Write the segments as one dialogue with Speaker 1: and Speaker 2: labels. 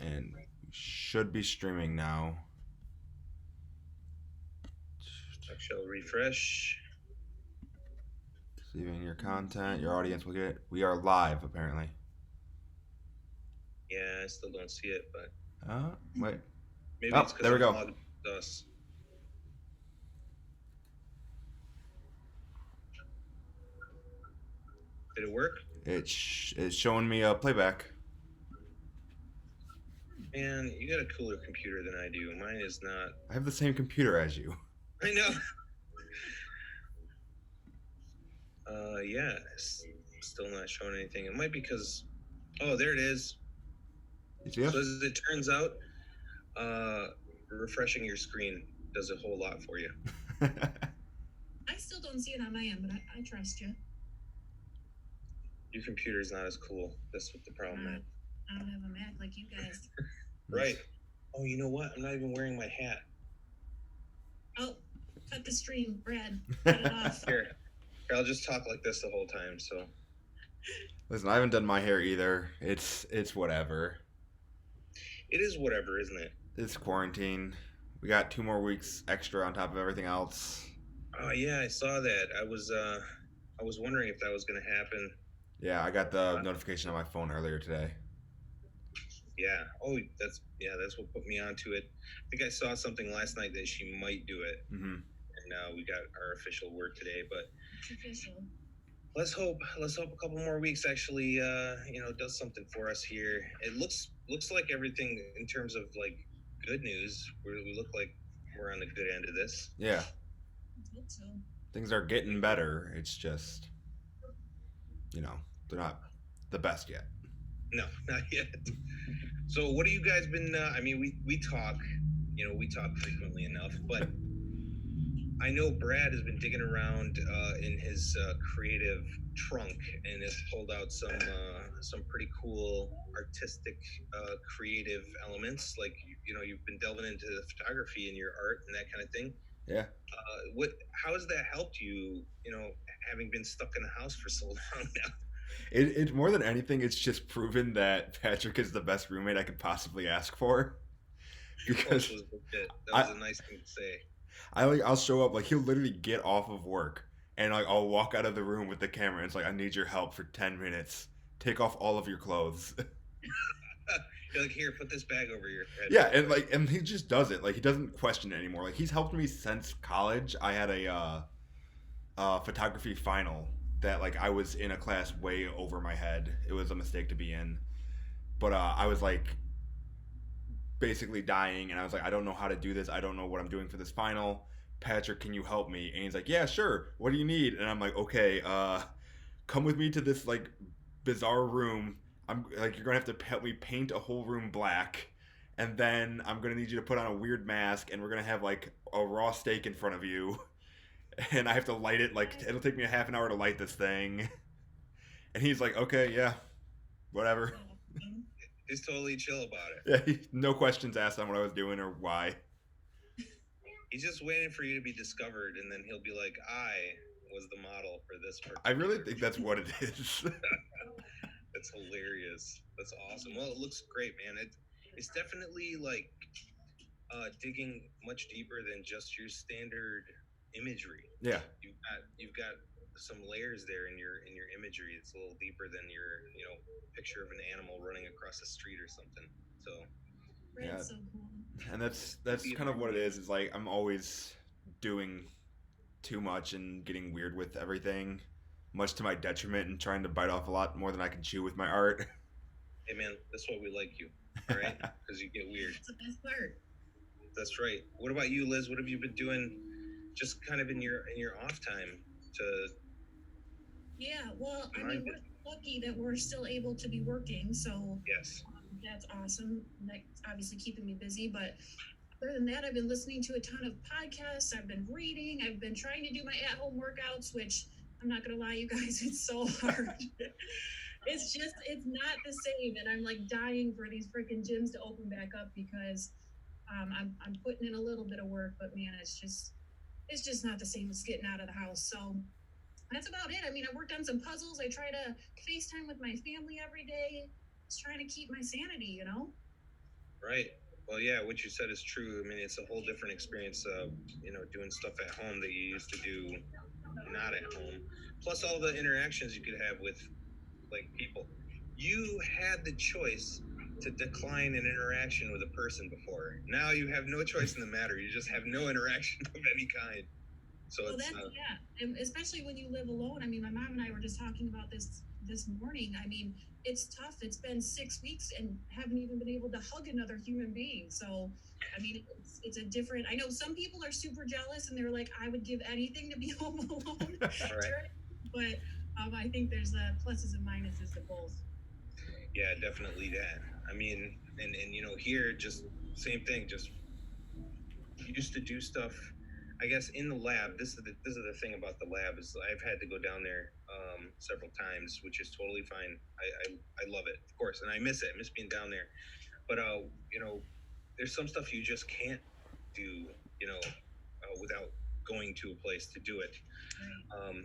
Speaker 1: And we should be streaming now.
Speaker 2: I shall refresh.
Speaker 1: Receiving your content, your audience will get. We are live, apparently.
Speaker 2: Yeah, I still don't see it, but
Speaker 1: Wait.
Speaker 2: maybe it's
Speaker 1: Oh,
Speaker 2: because
Speaker 1: there we
Speaker 2: I'm
Speaker 1: go.
Speaker 2: logged with us. Did it work?
Speaker 1: It's showing me a playback.
Speaker 2: Man, you got a cooler computer than I do. Mine is not.
Speaker 1: I have the same computer as you.
Speaker 2: I know. Yeah, it's still not showing anything. It might be because. Oh, there it is.
Speaker 1: You see
Speaker 2: So
Speaker 1: it?
Speaker 2: as it turns out, refreshing your screen does a whole lot for you.
Speaker 3: I still don't see it on my end, but I trust you.
Speaker 2: Your computer is not as cool. That's what the problem is.
Speaker 3: I don't have a Mac like you guys.
Speaker 2: Right. Oh, you know what? I'm not even wearing my hat.
Speaker 3: Oh, cut the stream, Brad. Cut it off.
Speaker 2: Here, I'll just talk like this the whole time. So.
Speaker 1: Listen, I haven't done my hair either. It's whatever.
Speaker 2: It is whatever, isn't it?
Speaker 1: It's quarantine. We got 2 more weeks extra on top of everything else.
Speaker 2: Oh yeah, I saw that. I was wondering if that was going to happen.
Speaker 1: Yeah, I got the notification on my phone earlier today.
Speaker 2: Yeah. Oh, that's what put me onto it. I think I saw something last night that she might do it,
Speaker 1: Mm-hmm.
Speaker 2: and we got our official word today. But
Speaker 3: It's official.
Speaker 2: let's hope a couple more weeks actually, does something for us here. It looks like everything in terms of like good news. We look like we're on the good end of this.
Speaker 1: Yeah.
Speaker 3: I hope so.
Speaker 1: Things are getting better. It's just, they're not the best yet.
Speaker 2: No, not yet. So what have you guys been? I mean, we talk, we talk frequently enough, but I know Brad has been digging around in his creative trunk and has pulled out some pretty cool artistic, creative elements. Like you've been delving into the photography in your art and that kind of thing.
Speaker 1: Yeah.
Speaker 2: How has that helped you? Having been stuck in the house for so long now.
Speaker 1: It more than anything, it's just proven that Patrick is the best roommate I could possibly ask for. Because
Speaker 2: that was a nice thing to say.
Speaker 1: I'll show up, like he'll literally get off of work and like I'll walk out of the room with the camera and it's like, I need your help for 10 minutes. Take off all of your clothes.
Speaker 2: You're like, here, put this bag over your head.
Speaker 1: Yeah, and he just does it. Like he doesn't question it anymore. Like he's helped me since college. I had a photography final that like I was in a class way over my head. It was a mistake to be in. But I was like basically dying and I was like, I don't know how to do this. I don't know what I'm doing for this final. Patrick, can you help me? And he's like, yeah, sure. What do you need? And I'm like, okay, come with me to this like bizarre room. I'm like, you're gonna have to help me paint a whole room black, and then I'm gonna need you to put on a weird mask, and we're gonna have like a raw steak in front of you, and I have to light it. Like it'll take me a half an hour to light this thing. And he's like, okay, yeah, whatever.
Speaker 2: He's totally chill about
Speaker 1: Yeah,
Speaker 2: it.
Speaker 1: no questions asked on what I was doing or why.
Speaker 2: He's just waiting for you to be discovered, and then he'll be like, I was the model for this particular.
Speaker 1: I really think that's what it is.
Speaker 2: That's hilarious. That's awesome. Well, it looks great, man. It's definitely like digging much deeper than just your standard imagery.
Speaker 1: Yeah.
Speaker 2: You've got some layers there in your imagery. It's a little deeper than your picture of an animal running across the street or something. So
Speaker 3: yeah, so cool.
Speaker 1: And that's kind of what it is. It's like I'm always doing too much and getting weird with everything, much to my detriment, and trying to bite off a lot more than I can chew with my art.
Speaker 2: Hey man, that's why we like you, all right? Because you get weird.
Speaker 3: That's the best part.
Speaker 2: That's right. What about you, Liz? What have you been doing, just kind of in your off time to?
Speaker 3: Yeah, well, I mean, we're lucky that we're still able to be working, so
Speaker 2: yes,
Speaker 3: that's awesome. That's obviously keeping me busy, but other than that, I've been listening to a ton of podcasts. I've been reading. I've been trying to do my at-home workouts, which I'm not gonna lie, you guys, it's so hard. It's not the same, and I'm like dying for these freaking gyms to open back up because I'm putting in a little bit of work, but man, it's just not the same as getting out of the house. So that's about it. I mean, I worked on some puzzles. I try to FaceTime with my family every day. Just trying to keep my sanity,
Speaker 2: Right. Well, yeah, what you said is true. I mean, it's a whole different experience of, doing stuff at home that you used to do not at home. Plus all the interactions you could have with like people. You had the choice to decline an interaction with a person before. Now you have no choice in the matter. You just have no interaction of any kind. So
Speaker 3: Well,
Speaker 2: it's
Speaker 3: that's yeah, and especially when you live alone. I mean, my mom and I were just talking about this morning. I mean, it's tough. It's been 6 weeks and haven't even been able to hug another human being. So, I mean, it's a different. I know some people are super jealous and they're like, I would give anything to be home alone.
Speaker 2: right.
Speaker 3: But I think there's pluses and minuses to both.
Speaker 2: Yeah, definitely that. I mean, and here just same thing. Just used to do stuff. I guess in the lab, this is the thing about the lab is I've had to go down there several times, which is totally fine. I love it, of course, and I miss it. I miss being down there. But there's some stuff you just can't do, without going to a place to do it. Um,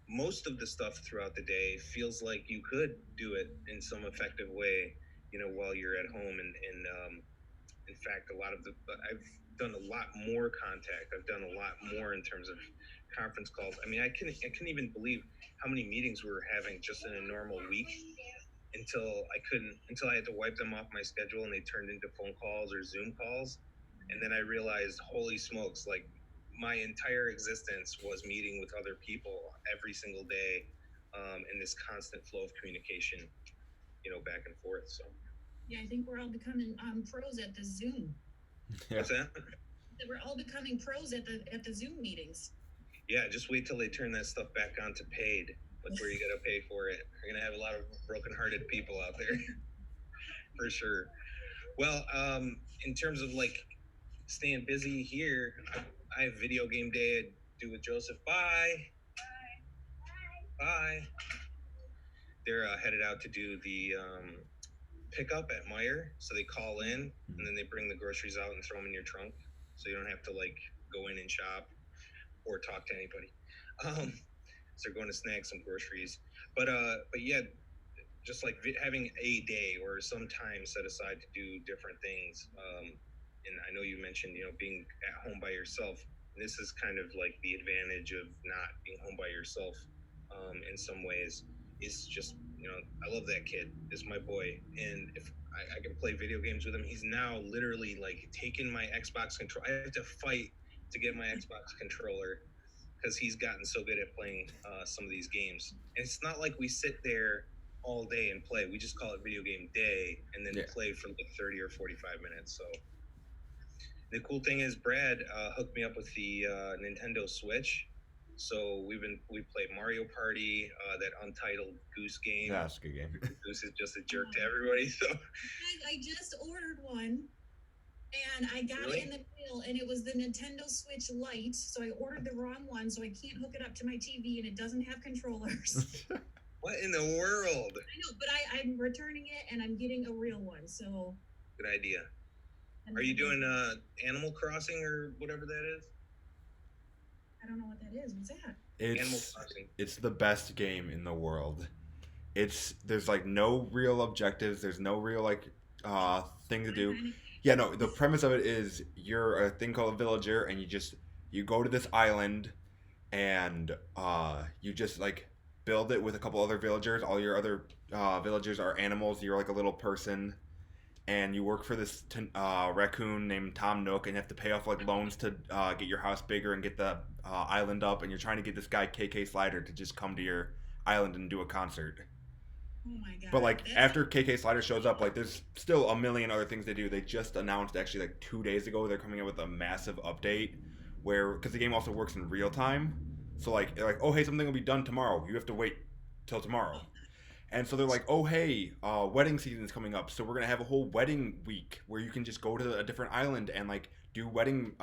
Speaker 2: most of the stuff throughout the day feels like you could do it in some effective way, while you're at home. And in fact, I've done a lot more contact. I've done a lot more in terms of conference calls. I mean, I couldn't even believe how many meetings we were having just in a normal week until I had to wipe them off my schedule and they turned into phone calls or Zoom calls. And then I realized, holy smokes, like my entire existence was meeting with other people every single day, in this constant flow of communication, back and forth. So
Speaker 3: Yeah, I think we're all becoming pros at the Zoom.
Speaker 1: Yeah.
Speaker 2: what's that?
Speaker 3: That we're all becoming pros at the Zoom meetings.
Speaker 2: Yeah, just wait till they turn that stuff back on to paid, like where you got to pay for it. You're gonna have a lot of broken-hearted people out there, for sure. Well, in terms of like staying busy here, I have video game day I do with Joseph. Bye, bye. They're headed out to do the pickup at Meyer, so they call in and then they bring the groceries out and throw them in your trunk, so you don't have to like go in and shop or talk to anybody. So they're going to snag some groceries, but yeah, just like having a day or some time set aside to do different things. And I know you mentioned, being at home by yourself. And this is kind of like the advantage of not being home by yourself, in some ways. Is just, I love that kid. It's my boy. And if I can play video games with him, he's now literally like taking my Xbox control. I have to fight to get my Xbox controller because he's gotten so good at playing some of these games. And it's not like we sit there all day and play. We just call it video game day and then play for like 30 or 45 minutes. So the cool thing is Brad hooked me up with the Nintendo Switch. So we played Mario Party, that Untitled Goose game.
Speaker 1: Yeah, that's a good game.
Speaker 2: Goose is just a jerk to everybody. So
Speaker 3: I just ordered one. And I got it in the mail, and it was the Nintendo Switch Lite. So I ordered the wrong one, so I can't hook it up to my TV, and it doesn't have controllers.
Speaker 2: What in the world?
Speaker 3: I know, but I'm returning it, and I'm getting a real one. So
Speaker 2: good idea. Are you doing Animal Crossing or whatever that is?
Speaker 3: I don't know what that is. What's that?
Speaker 2: Animal Crossing.
Speaker 1: It's the best game in the world. There's like no real objectives. There's no real like thing to do. Yeah, no. The premise of it is you're a thing called a villager, and you go to this island, and you just like build it with a couple other villagers. All your other villagers are animals. You're like a little person, and you work for this raccoon named Tom Nook, and you have to pay off like loans to get your house bigger and get the island up. And you're trying to get this guy KK Slider to just come to your island and do a concert.
Speaker 3: Oh my god!
Speaker 1: But like after KK Slider shows up, like there's still a million other things they do. They just announced actually like 2 days ago they're coming out with a massive update where because the game also works in real time. So like they're like, oh hey, something will be done tomorrow. You have to wait till tomorrow. And so they're like, oh hey, wedding season is coming up, so we're gonna have a whole wedding week where you can just go to a different island and like do wedding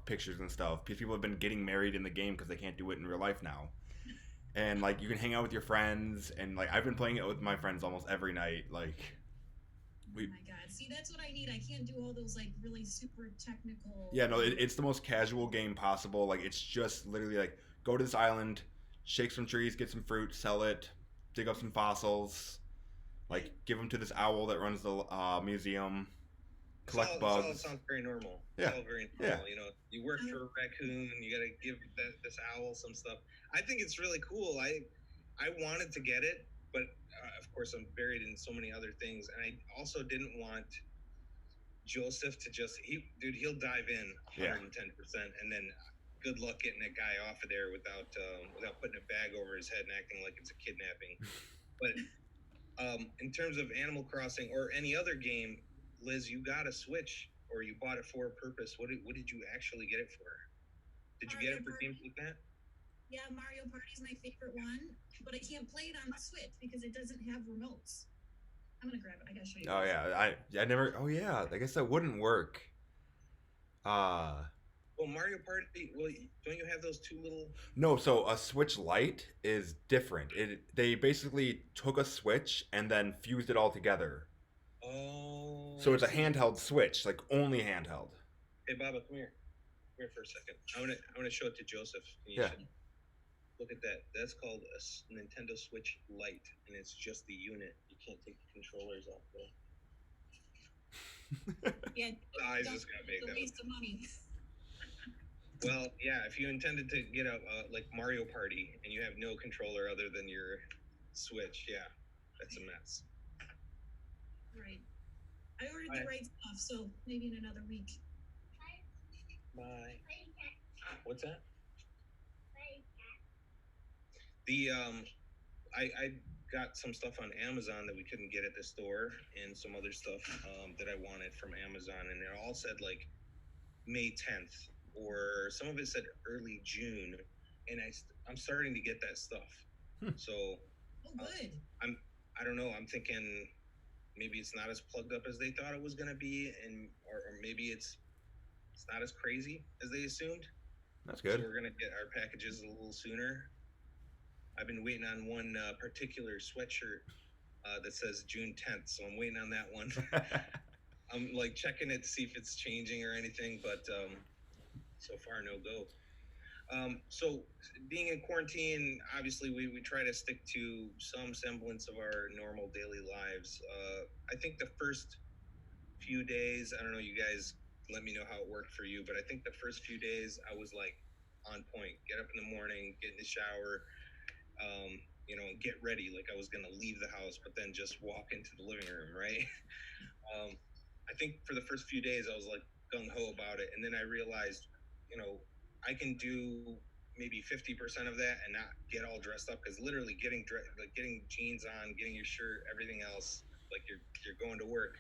Speaker 1: pictures and stuff. Because people have been getting married in the game because they can't do it in real life now. And like you can hang out with your friends, and like I've been playing it with my friends almost every night. Like,
Speaker 3: oh my god! See, that's what I need. I can't do all those like really super technical.
Speaker 1: Yeah, no, it's the most casual game possible. Like it's just literally like go to this island, shake some trees, get some fruit, sell it, dig up some fossils, like give them to this owl that runs the museum. collect
Speaker 2: This all
Speaker 1: bugs.
Speaker 2: sounds very normal.
Speaker 1: Yeah.
Speaker 2: It's all very
Speaker 1: Yeah.
Speaker 2: normal. You know, you work for a raccoon, you got to give this owl some stuff. I think it's really cool. I wanted to get it, but of course I'm buried in so many other things, and I also didn't want Joseph to just he'll dive in 110%, and then good luck getting that guy off of there without putting a bag over his head and acting like it's a kidnapping. But in terms of Animal Crossing or any other game, Liz, you got a Switch or you bought it for a purpose. What did you actually get it for? Did you get it for games like that?
Speaker 3: Yeah, Mario Party is my favorite one, but I can't play it on the Switch because it doesn't have remotes. I'm gonna grab it. I gotta show you.
Speaker 1: Oh yeah, I never. Oh yeah, I guess that wouldn't work.
Speaker 2: Well, Mario Party. Well, don't you have those two little?
Speaker 1: No, so a Switch Lite is different. They basically took a Switch and then fused it all together.
Speaker 2: Oh.
Speaker 1: So it's a handheld Switch, like only handheld.
Speaker 2: Hey, Baba, come here. Come here for a second. I'm gonna show it to Joseph.
Speaker 1: Yeah.
Speaker 2: Look at that. That's called a Nintendo Switch Lite, and it's just the unit. You can't take the controllers off though.
Speaker 3: Yeah.
Speaker 2: The eyes just got big.
Speaker 3: A waste of money.
Speaker 2: Well, yeah. If you intended to get a like Mario Party and you have no controller other than your Switch, yeah, that's a mess.
Speaker 3: Right. I ordered the right stuff, so maybe in another week.
Speaker 2: Bye. What's that? The I got some stuff on Amazon that we couldn't get at the store, and some other stuff that I wanted from Amazon, and it all said like May 10th, or some of it said early June, and I'm starting to get that stuff. So
Speaker 3: good.
Speaker 2: I don't know. I'm thinking maybe it's not as plugged up as they thought it was going to be, and or maybe it's not as crazy as they assumed.
Speaker 1: That's good.
Speaker 2: So we're going to get our packages a little sooner. I've been waiting on one particular sweatshirt that says June 10th, so I'm waiting on that one. I'm like checking it to see if it's changing or anything, but so far no go. So being in quarantine, obviously we try to stick to some semblance of our normal daily lives. I think the first few days, I don't know, you guys let me know how it worked for you, but I think the first few days I was like on point. Get up in the morning, get in the shower, you know, get ready like I was going to leave the house, but then just walk into the living room, right? I think for the first few days I was like gung-ho about it, and then I realized, you know, I can do maybe 50% of that and not get all dressed up, because literally getting jeans on, getting your shirt, everything else, like you're going to work,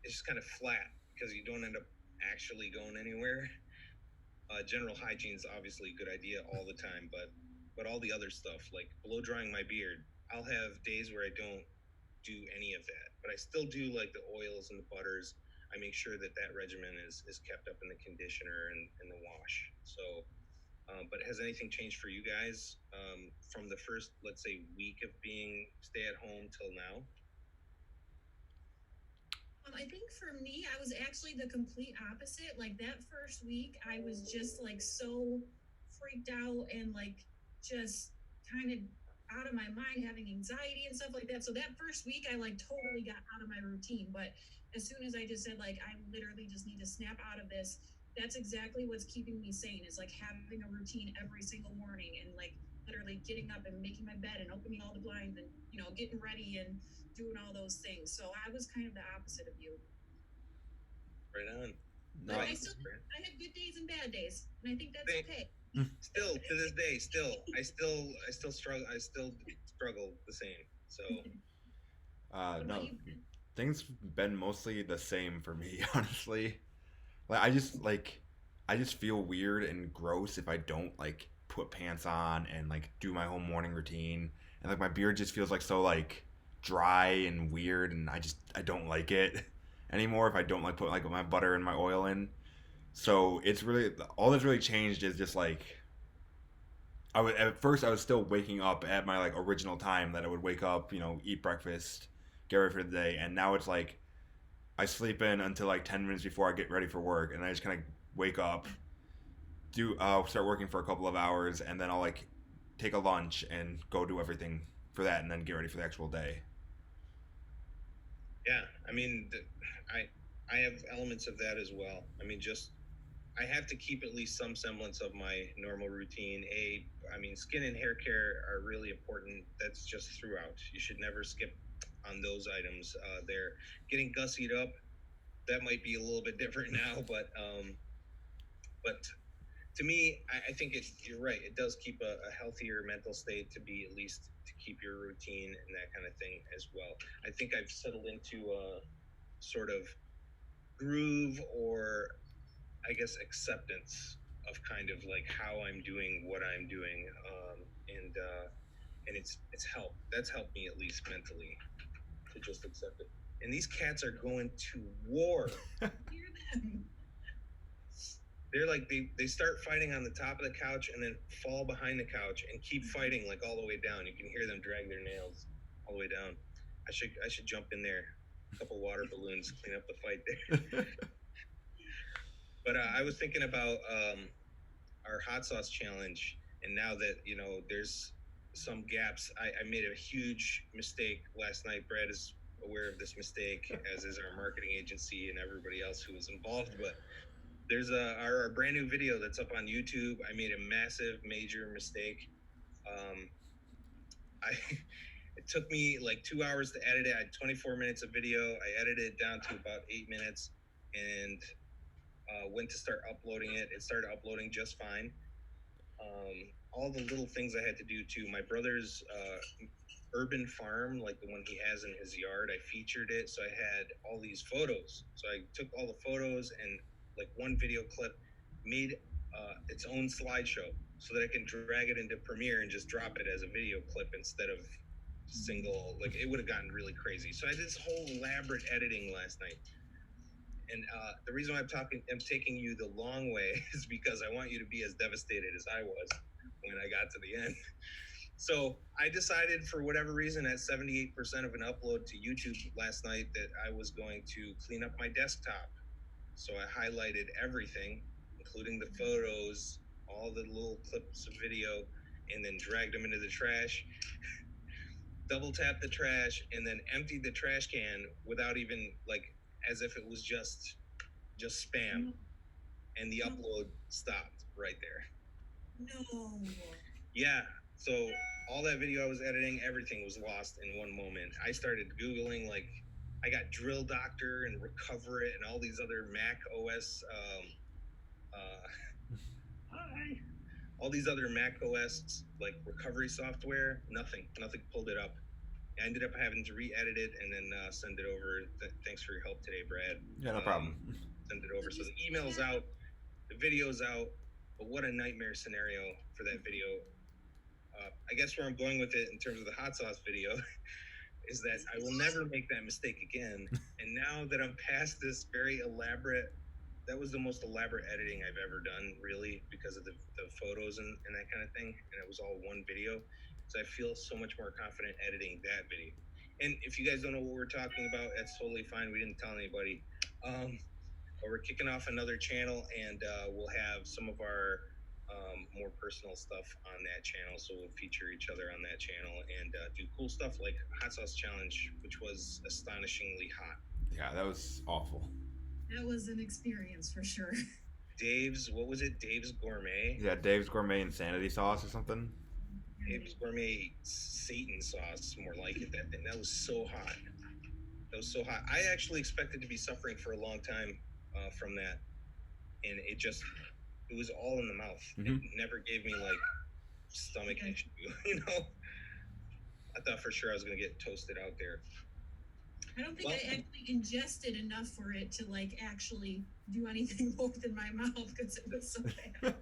Speaker 2: it's just kind of flat because you don't end up actually going anywhere. General hygiene is obviously a good idea all the time, but all the other stuff, like blow drying my beard, I'll have days where I don't do any of that, but I still do like the oils and the butters. I make sure that regimen is kept up in the conditioner and the wash. So, but has anything changed for you guys from the first, let's say, week of being stay at home till now?
Speaker 3: I think for me, I was actually the complete opposite. Like that first week, I was just like so freaked out and like just kind of out of my mind, having anxiety and stuff like that. So that first week, I like totally got out of my routine. But as soon as I just said like I literally just need to snap out of this, that's exactly what's keeping me sane. Is like having a routine every single morning and like literally getting up and making my bed and opening all the blinds and getting ready and doing all those things. So I was kind of the opposite of you.
Speaker 2: Right on.
Speaker 3: But I had good days and bad days, and I think that's okay.
Speaker 2: Still to this day, I still struggle. I still struggle the same. So,
Speaker 1: no, things been mostly the same for me, honestly. I just feel weird and gross if I don't like put pants on and like do my whole morning routine, and like my beard just feels like so like dry and weird, and I don't like it anymore if I don't like put like my butter and my oil in. So it's really all that's really changed is just like at first I was still waking up at my like original time that I would wake up, eat breakfast, get ready for the day, and now it's like I sleep in until like 10 minutes before I get ready for work, and I just kind of wake up, start working for a couple of hours, and then I'll like take a lunch and go do everything for that, and then get ready for the actual day.
Speaker 2: Yeah, I mean, I have elements of that as well. I mean, just I have to keep at least some semblance of my normal routine. I mean, skin and hair care are really important. That's just throughout. You should never skip on those items. They're getting gussied up. That might be a little bit different now, but to me, I think you're right. It does keep a healthier mental state to be at least to keep your routine and that kind of thing as well. I think I've settled into a sort of groove or I guess acceptance of kind of like how I'm doing what I'm doing, and it's helped. That's helped me at least mentally to just accept it. And these cats are going to war.
Speaker 3: Hear them.
Speaker 2: They're like they start fighting on the top of the couch and then fall behind the couch and keep fighting like all the way down. You can hear them drag their nails all the way down. I should jump in there, a couple water balloons, clean up the fight there. But I was thinking about our hot sauce challenge, and now that there's some gaps, I made a huge mistake last night. Brad is aware of this mistake, as is our marketing agency and everybody else who was involved. But there's our brand new video that's up on YouTube. I made a massive, major mistake. I it took me like 2 hours to edit it. I had 24 minutes of video. I edited it down to about 8 minutes, and went to start uploading it. It started uploading just fine. All the little things I had to do too. My brother's urban farm, like the one he has in his yard, I featured it. So I had all these photos. So I took all the photos and like one video clip made its own slideshow so that I can drag it into Premiere and just drop it as a video clip instead of single. Like it would have gotten really crazy. So I did this whole elaborate editing last night. And the reason why I'm taking you the long way is because I want you to be as devastated as I was when I got to the end. So I decided, for whatever reason, at 78% of an upload to YouTube last night, that I was going to clean up my desktop. So I highlighted everything, including the photos, all the little clips of video, and then dragged them into the trash. Double tapped the trash, and then emptied the trash can without even as if it was just spam, and the upload stopped right there.
Speaker 3: No.
Speaker 2: Yeah, so all that video I was editing, everything was lost in one moment. I started Googling, I got Drill Doctor and Recover It and all these other Mac OS, hi, all these other Mac OS recovery software. Nothing pulled it up. I ended up having to re-edit it and then send it over. Thanks for your help today, Brad.
Speaker 1: Yeah, no problem.
Speaker 2: Send it over. So the email's out, the video's out, but what a nightmare scenario for that video. I guess where I'm going with it in terms of the hot sauce video is that I will never make that mistake again. And now that I'm past this very elaborate, that was the most elaborate editing I've ever done, really, because of the photos and that kind of thing. And it was all one video. So I feel so much more confident editing that video. And if you guys don't know what we're talking about, that's totally fine. We didn't tell anybody. But we're kicking off another channel, and we'll have some of our more personal stuff on that channel. So we'll feature each other on that channel and do cool stuff like Hot Sauce Challenge, which was astonishingly hot.
Speaker 1: Yeah, that was awful.
Speaker 3: That was an experience for sure.
Speaker 2: Dave's, what was it? Dave's Gourmet?
Speaker 1: Yeah, Dave's Gourmet Insanity Sauce or something.
Speaker 2: Dave's Gourmet Satan Sauce, more like it. That was so hot. That was so hot. I actually expected to be suffering for a long time from that. And it was all in the mouth.
Speaker 1: Mm-hmm.
Speaker 2: It never gave me stomach issue, I thought for sure I was going to get toasted out there.
Speaker 3: I don't think I actually ingested enough for it to actually do anything more than my mouth because it was so bad.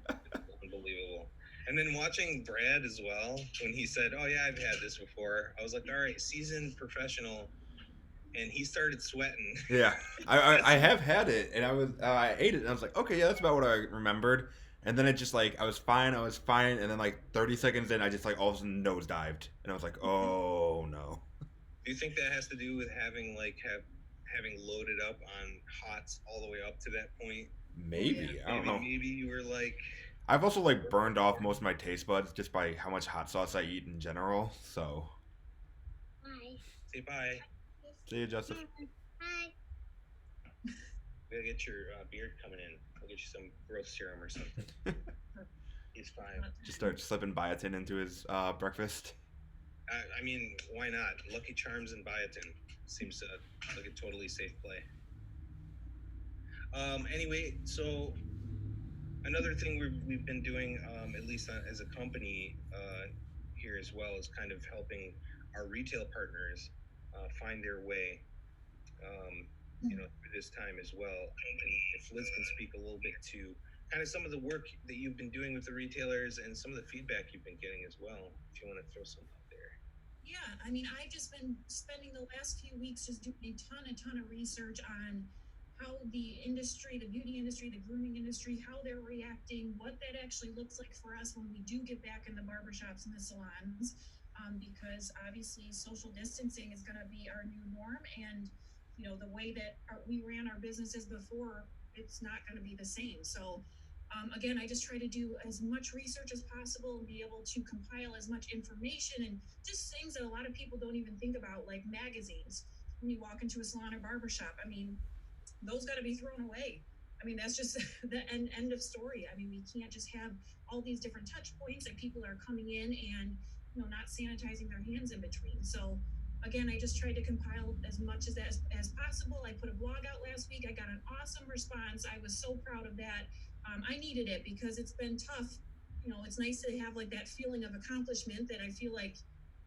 Speaker 2: Unbelievable. And then watching Brad as well, when he said, "Oh yeah, I've had this before," I was like, "All right, seasoned professional." And he started sweating.
Speaker 1: Yeah, I have had it, and I ate it, and I was like, okay, yeah, that's about what I remembered. And then it just I was fine, and then 30 seconds in, I just all of a sudden nosedived, and I was like, oh no.
Speaker 2: Do you think that has to do with having having loaded up on hots all the way up to that point?
Speaker 1: Maybe, I don't know.
Speaker 2: Maybe you were
Speaker 1: I've also burned off most of my taste buds just by how much hot sauce I eat in general. So.
Speaker 2: Bye. Say bye.
Speaker 1: See you, Joseph.
Speaker 4: Hi.
Speaker 2: We gotta get your beard coming in. I'll get you some growth serum or something. He's fine.
Speaker 1: Just start slipping biotin into his breakfast.
Speaker 2: I mean, why not? Lucky Charms and biotin seems like a totally safe play. Anyway, so another thing we've been doing, at least as a company here as well, is kind of helping our retail partners find their way, through this time as well. And if Liz can speak a little bit to kind of some of the work that you've been doing with the retailers and some of the feedback you've been getting as well, if you want to throw some out there.
Speaker 3: Yeah, I mean, I've just been spending the last few weeks just doing a ton of research on how the industry, the beauty industry, the grooming industry, how they're reacting, what that actually looks like for us when we do get back in the barbershops and the salons. Because obviously social distancing is going to be our new norm. And, the way that we ran our businesses before, it's not going to be the same. So, again, I just try to do as much research as possible and be able to compile as much information and just things that a lot of people don't even think about, like magazines. When you walk into a salon or barbershop, I mean, those got to be thrown away. I mean, that's just the end of story. I mean, we can't just have all these different touch points that people are coming in and, not sanitizing their hands in between. So again, I just tried to compile as much as possible. I put a blog out last week. I got an awesome response. I was so proud of that. I needed it because it's been tough. It's nice to have like that feeling of accomplishment that I feel like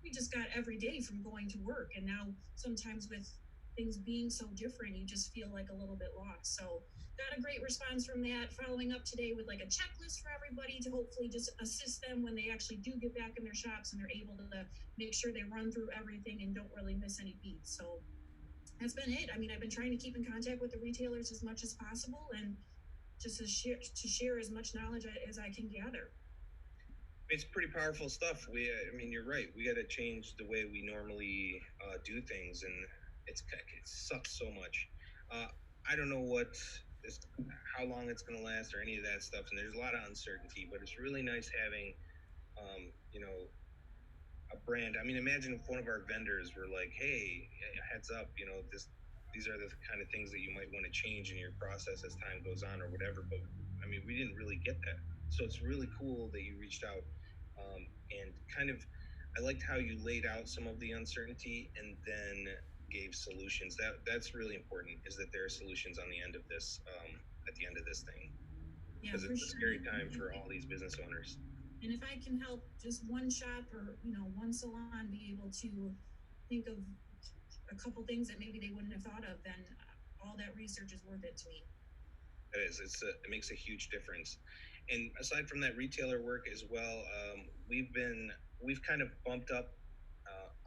Speaker 3: we just got every day from going to work. And now sometimes with things being so different, you just feel like a little bit lost. So got a great response from that. Following up today with like a checklist for everybody to hopefully just assist them when they actually do get back in their shops and they're able to make sure they run through everything and don't really miss any beats. So that's been it. I mean, I've been trying to keep in contact with the retailers as much as possible and just to share as much knowledge as I can gather.
Speaker 2: It's pretty powerful stuff. I mean, you're right. We got to change the way we normally do things, and it sucks so much. I don't know how long it's going to last, or any of that stuff. And there's a lot of uncertainty, but it's really nice having, you know, a brand. I mean, imagine if one of our vendors were like, "Hey, heads up, these are the kind of things that you might want to change in your process as time goes on, or whatever." But I mean, we didn't really get that, so it's really cool that you reached out, and kind of. I liked how you laid out some of the uncertainty and then gave solutions. That's really important. Is that there are solutions on the end of this, at the end of this thing, because it's a scary time for all these business owners.
Speaker 3: And if I can help just one shop or one salon be able to think of a couple things that maybe they wouldn't have thought of, then all that research is worth it to me.
Speaker 2: It is. It makes a huge difference. And aside from that retailer work as well, we've kind of bumped up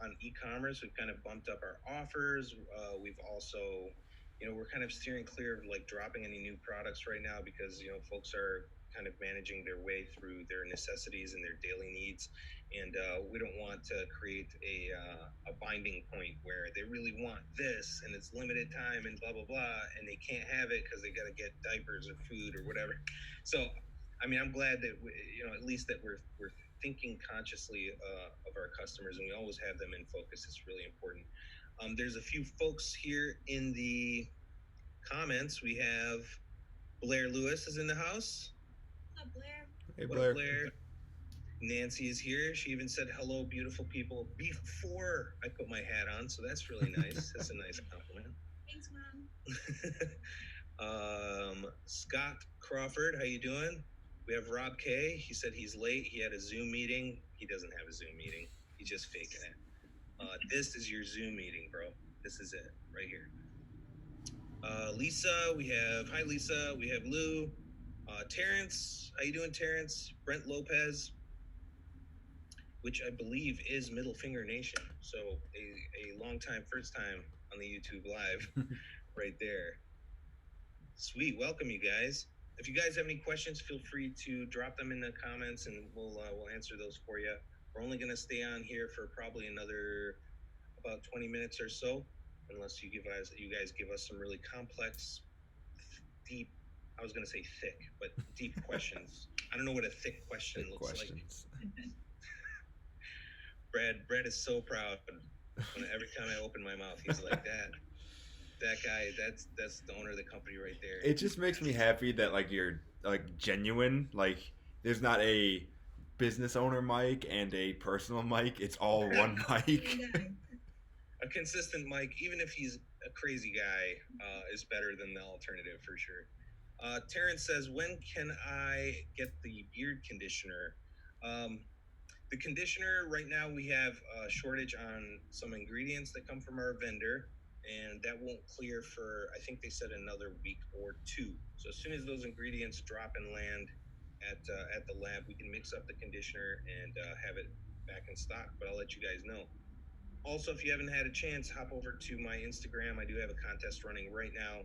Speaker 2: on e-commerce. We've kind of bumped up our offers. We've also, we're kind of steering clear of like dropping any new products right now because folks are kind of managing their way through their necessities and their daily needs, and we don't want to create a binding point where they really want this and it's limited time and blah blah blah, and they can't have it because they got to get diapers or food or whatever. So, I mean, I'm glad that at least that we're thinking consciously of our customers, and we always have them in focus. It's really important. There's a few folks here in the comments. We have Blair Lewis is in the house.
Speaker 3: What's up, Blair?
Speaker 1: Hey,
Speaker 2: What
Speaker 1: Blair.
Speaker 2: up, Blair? Nancy is here. She even said hello, beautiful people, before I put my hat on. So that's really nice. That's a nice compliment.
Speaker 3: Thanks, Mom.
Speaker 2: Scott Crawford, how you doing? We have Rob K. He said he's late. He had a Zoom meeting. He doesn't have a Zoom meeting. He's just faking it. This is your Zoom meeting, bro. This is it right here. Lisa, hi Lisa. We have Lou. Terrence, how you doing, Terrence? Brent Lopez, which I believe is Middle Finger Nation. So a long time, first time on the YouTube live right there. Sweet. Welcome, you guys. If you guys have any questions, feel free to drop them in the comments and we'll answer those for you. We're only going to stay on here for probably another about 20 minutes or so, unless you guys give us some really complex, deep, I was going to say thick, but deep questions. I don't know what a thick question looks questions. Like. Brad is so proud when every time I open my mouth, he's like that. That guy, that's the owner of the company right there.
Speaker 1: It just makes me happy that like you're like genuine. Like there's not a business owner mic and a personal mic. It's all one mic.
Speaker 2: A consistent Mike, even if he's a crazy guy, is better than the alternative for sure. Terrence says, "When can I get the beard conditioner?" Um, the conditioner right now we have a shortage on some ingredients that come from our vendor, and that won't clear for I think they said another week or two. So as soon as those ingredients drop and land at the lab, we can mix up the conditioner and have it back in stock. But I'll let you guys know. Also, if you haven't had a chance, hop over to my Instagram. I do have a contest running right now.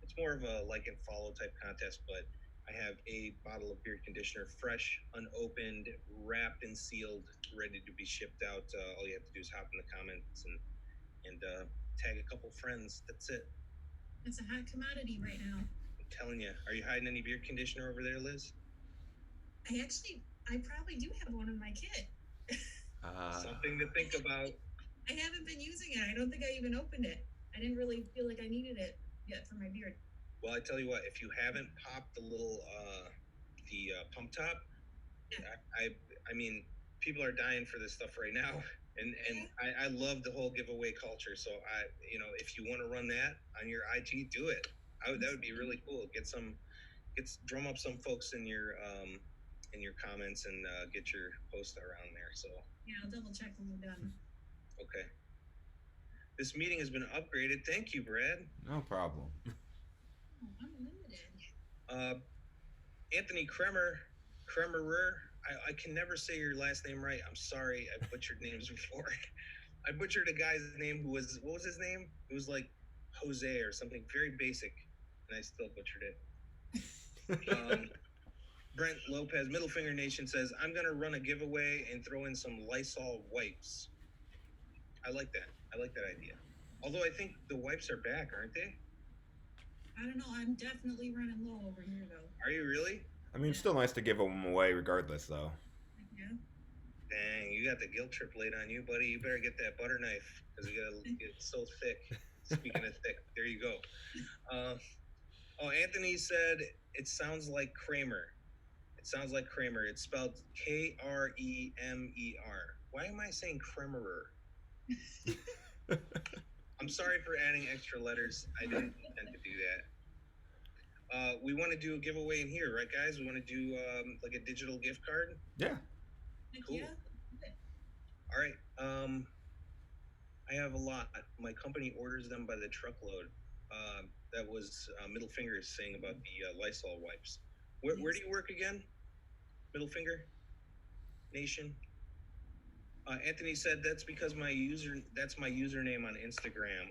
Speaker 2: It's more of a like and follow type contest, but I have a bottle of beard conditioner, fresh, unopened, wrapped and sealed, ready to be shipped out. All you have to do is hop in the comments and tag a couple friends. That's it.
Speaker 3: It's a hot commodity right now.
Speaker 2: I'm telling you. Are you hiding any beard conditioner over there, Liz?
Speaker 3: I probably do have one in my kit.
Speaker 2: Something to think about.
Speaker 3: I haven't been using it. I don't think I even opened it. I didn't really feel like I needed it yet for my beard.
Speaker 2: Well, I tell you what, if you haven't popped the little pump top,
Speaker 3: Yeah.
Speaker 2: I mean, people are dying for this stuff right now, and I love the whole giveaway culture. So if you want to run that on your IG, do it. That would be really cool. Drum up some folks in your comments and get your post around there. So
Speaker 3: yeah, I'll double check when we're done.
Speaker 2: Okay. This meeting has been upgraded. Thank you, Brad.
Speaker 1: No problem.
Speaker 3: Oh, unlimited.
Speaker 2: Anthony Kremerer. I can never say your last name right. I'm sorry. I butchered names before. I butchered a guy's name what was his name? It was like Jose or something very basic, and I still butchered it. Brent Lopez, Middle Finger Nation says, "I'm going to run a giveaway and throw in some Lysol wipes." I like that. I like that idea. Although I think the wipes are back, aren't they?
Speaker 3: I don't know. I'm definitely running low over here, though.
Speaker 2: Are you really?
Speaker 1: I mean, it's still nice to give them away regardless, though.
Speaker 3: Yeah.
Speaker 2: Dang, you got the guilt trip laid on you, buddy. You better get that butter knife because it's so thick. Speaking of thick, there you go. Anthony said it sounds like Kramer. It sounds like Kramer. It's spelled Kremer. Why am I saying Kremerer? I'm sorry for adding extra letters. I didn't intend to do that. We want to do a giveaway in here, right, guys? We want to do like a digital gift card.
Speaker 1: Yeah.
Speaker 2: Cool.
Speaker 3: Yeah.
Speaker 2: All right. I have a lot. My company orders them by the truckload. That was Middle Finger saying about the Lysol wipes. Where do you work again? Middle Finger Nation. Anthony said that's because that's my username on Instagram.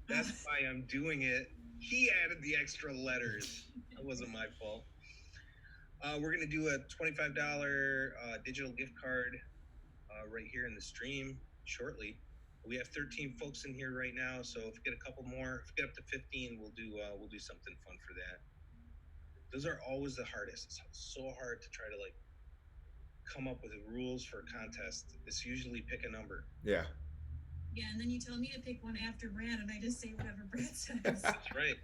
Speaker 2: That's why I'm doing it. He added the extra letters. That wasn't my fault. We're gonna do a $25 digital gift card right here in the stream shortly. We have 13 folks in here right now, so if we get a couple more, if we get up to 15, we'll do something fun for that. Those are always the hardest. It's so hard to try to like come up with rules for a contest. It's usually pick a number.
Speaker 1: Yeah.
Speaker 3: Yeah, and then you tell me to pick one after Brad, and I just say whatever Brad says.
Speaker 2: That's right.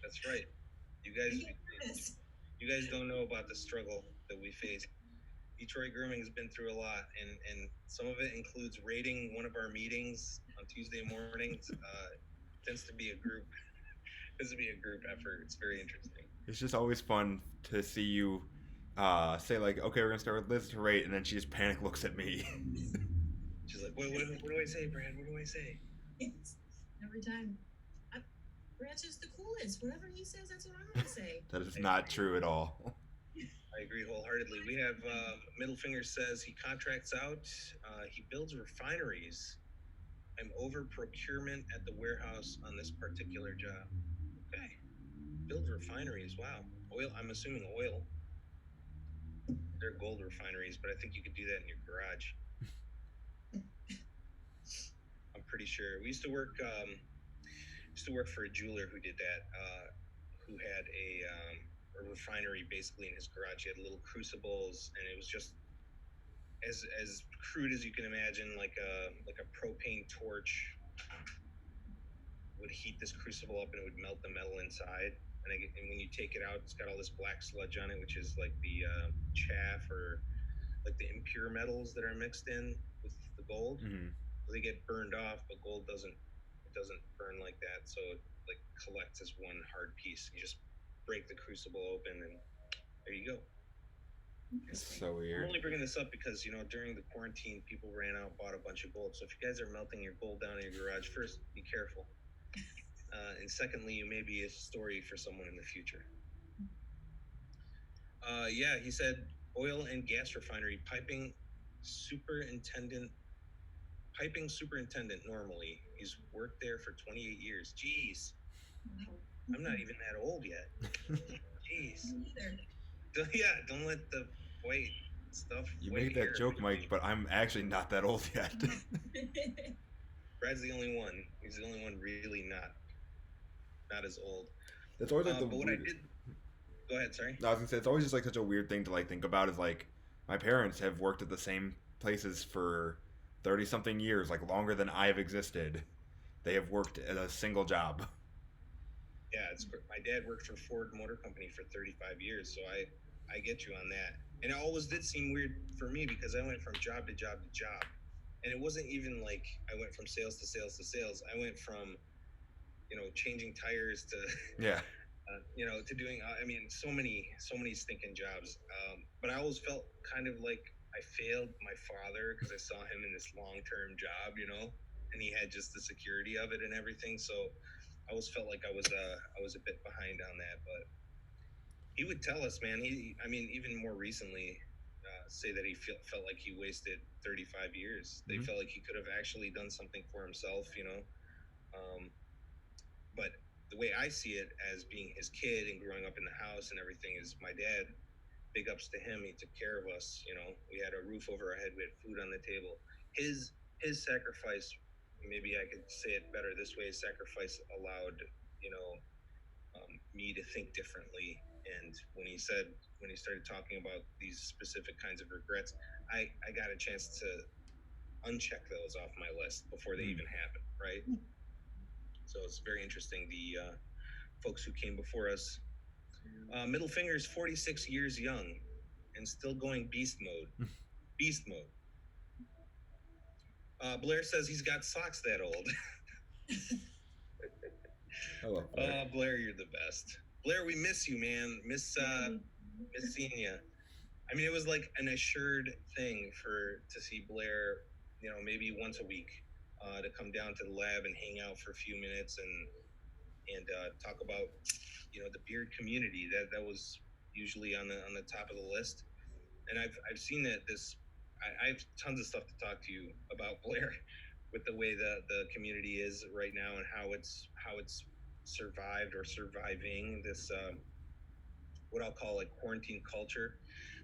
Speaker 2: That's right. You guys don't know about the struggle that we face. Detroit Grooming has been through a lot, and some of it includes rating one of our meetings on Tuesday mornings. Tends to be a group effort. It's very interesting.
Speaker 1: It's just always fun to see you say like, okay, we're gonna start with Liz to rate, and then she just panic looks at me.
Speaker 2: She's like, what do I say, Brad? What do I say?
Speaker 3: Every time. Brad's just the coolest. Whatever he says, that's what I'm gonna say.
Speaker 1: That is not true at all.
Speaker 2: I agree wholeheartedly. We have Middle Finger says he contracts out. He builds refineries. I'm over procurement at the warehouse on this particular job. Okay. Build refineries. Wow. Oil. I'm assuming oil. They're gold refineries, but I think you could do that in your garage. I'm pretty sure. We used to work for a jeweler who did that. Who had a refinery basically in his garage. He had little crucibles, and it was just as crude as you can imagine, like a propane torch. would heat this crucible up and it would melt the metal inside. And when you take it out, it's got all this black sludge on it, which is like the chaff or like the impure metals that are mixed in with the gold.
Speaker 1: Mm-hmm.
Speaker 2: They get burned off, but gold doesn't. It doesn't burn like that, so it like collects as one hard piece. You just break the crucible open, and there you go.
Speaker 1: It's
Speaker 3: Interesting.
Speaker 1: so
Speaker 2: I'm
Speaker 1: weird.
Speaker 2: only bringing this up because during the quarantine, people ran out, bought a bunch of gold. So if you guys are melting your gold down in your garage, first be careful, and secondly, you may be a story for someone in the future. Yeah, he said oil and gas refinery superintendent piping superintendent normally. He's worked there for 28 years. Jeez,
Speaker 3: Wow.
Speaker 2: I'm not even that old yet. Jeez.
Speaker 3: Me neither.
Speaker 2: Yeah, don't let the white stuff.
Speaker 1: You
Speaker 2: white
Speaker 1: made that
Speaker 2: hair
Speaker 1: joke,
Speaker 2: fool
Speaker 1: Mike,
Speaker 2: you.
Speaker 1: but I'm actually not that old yet.
Speaker 2: Brad's the only one. He's the only one really not as old.
Speaker 1: That's always like the
Speaker 2: But what I
Speaker 1: weird.
Speaker 2: did. Go ahead. Sorry.
Speaker 1: No, I was gonna say it's always just like such a weird thing to like think about. Is like my parents have worked at the same places for 30 something years, like longer than I've existed. They have worked at a single job.
Speaker 2: Yeah, my dad worked for Ford Motor Company for 35 years, so I get you on that. And it always did seem weird for me because I went from job to job to job, and it wasn't even like I went from sales to sales to sales. I went from changing tires to
Speaker 1: Yeah.
Speaker 2: to doing I mean so many stinking jobs. But I always felt kind of like I failed my father because I saw him in this long-term job, and he had just the security of it and everything. So I always felt like I was a bit behind on that. But he would tell us, man. I mean, even more recently, say that he felt like he wasted 35 years. They
Speaker 1: Mhm.
Speaker 2: felt like he could have actually done something for himself, Um, but the way I see it as being his kid and growing up in the house and everything is my dad. Big ups to him. He took care of us. We had a roof over our head. We had food on the table. His sacrifice. Maybe I could say it better this way. His sacrifice allowed me to think differently. And when he started talking about these specific kinds of regrets, I got a chance to uncheck those off my list before they even happen. Right. So it's very interesting. The folks who came before us. Middle finger is 46 years young and still going beast mode. Beast mode. Blair says he's got socks that old.
Speaker 1: I love Blair.
Speaker 2: Blair, you're the best. Blair, we miss you, man. Miss seeing you. I mean, it was like an assured thing to see Blair, maybe once a week, to come down to the lab and hang out for a few minutes and talk about the beard community. That was usually on the top of the list. And I've seen that I have tons of stuff to talk to you about, Blair, with the way the community is right now and how it's survived or surviving this what I'll call like quarantine culture.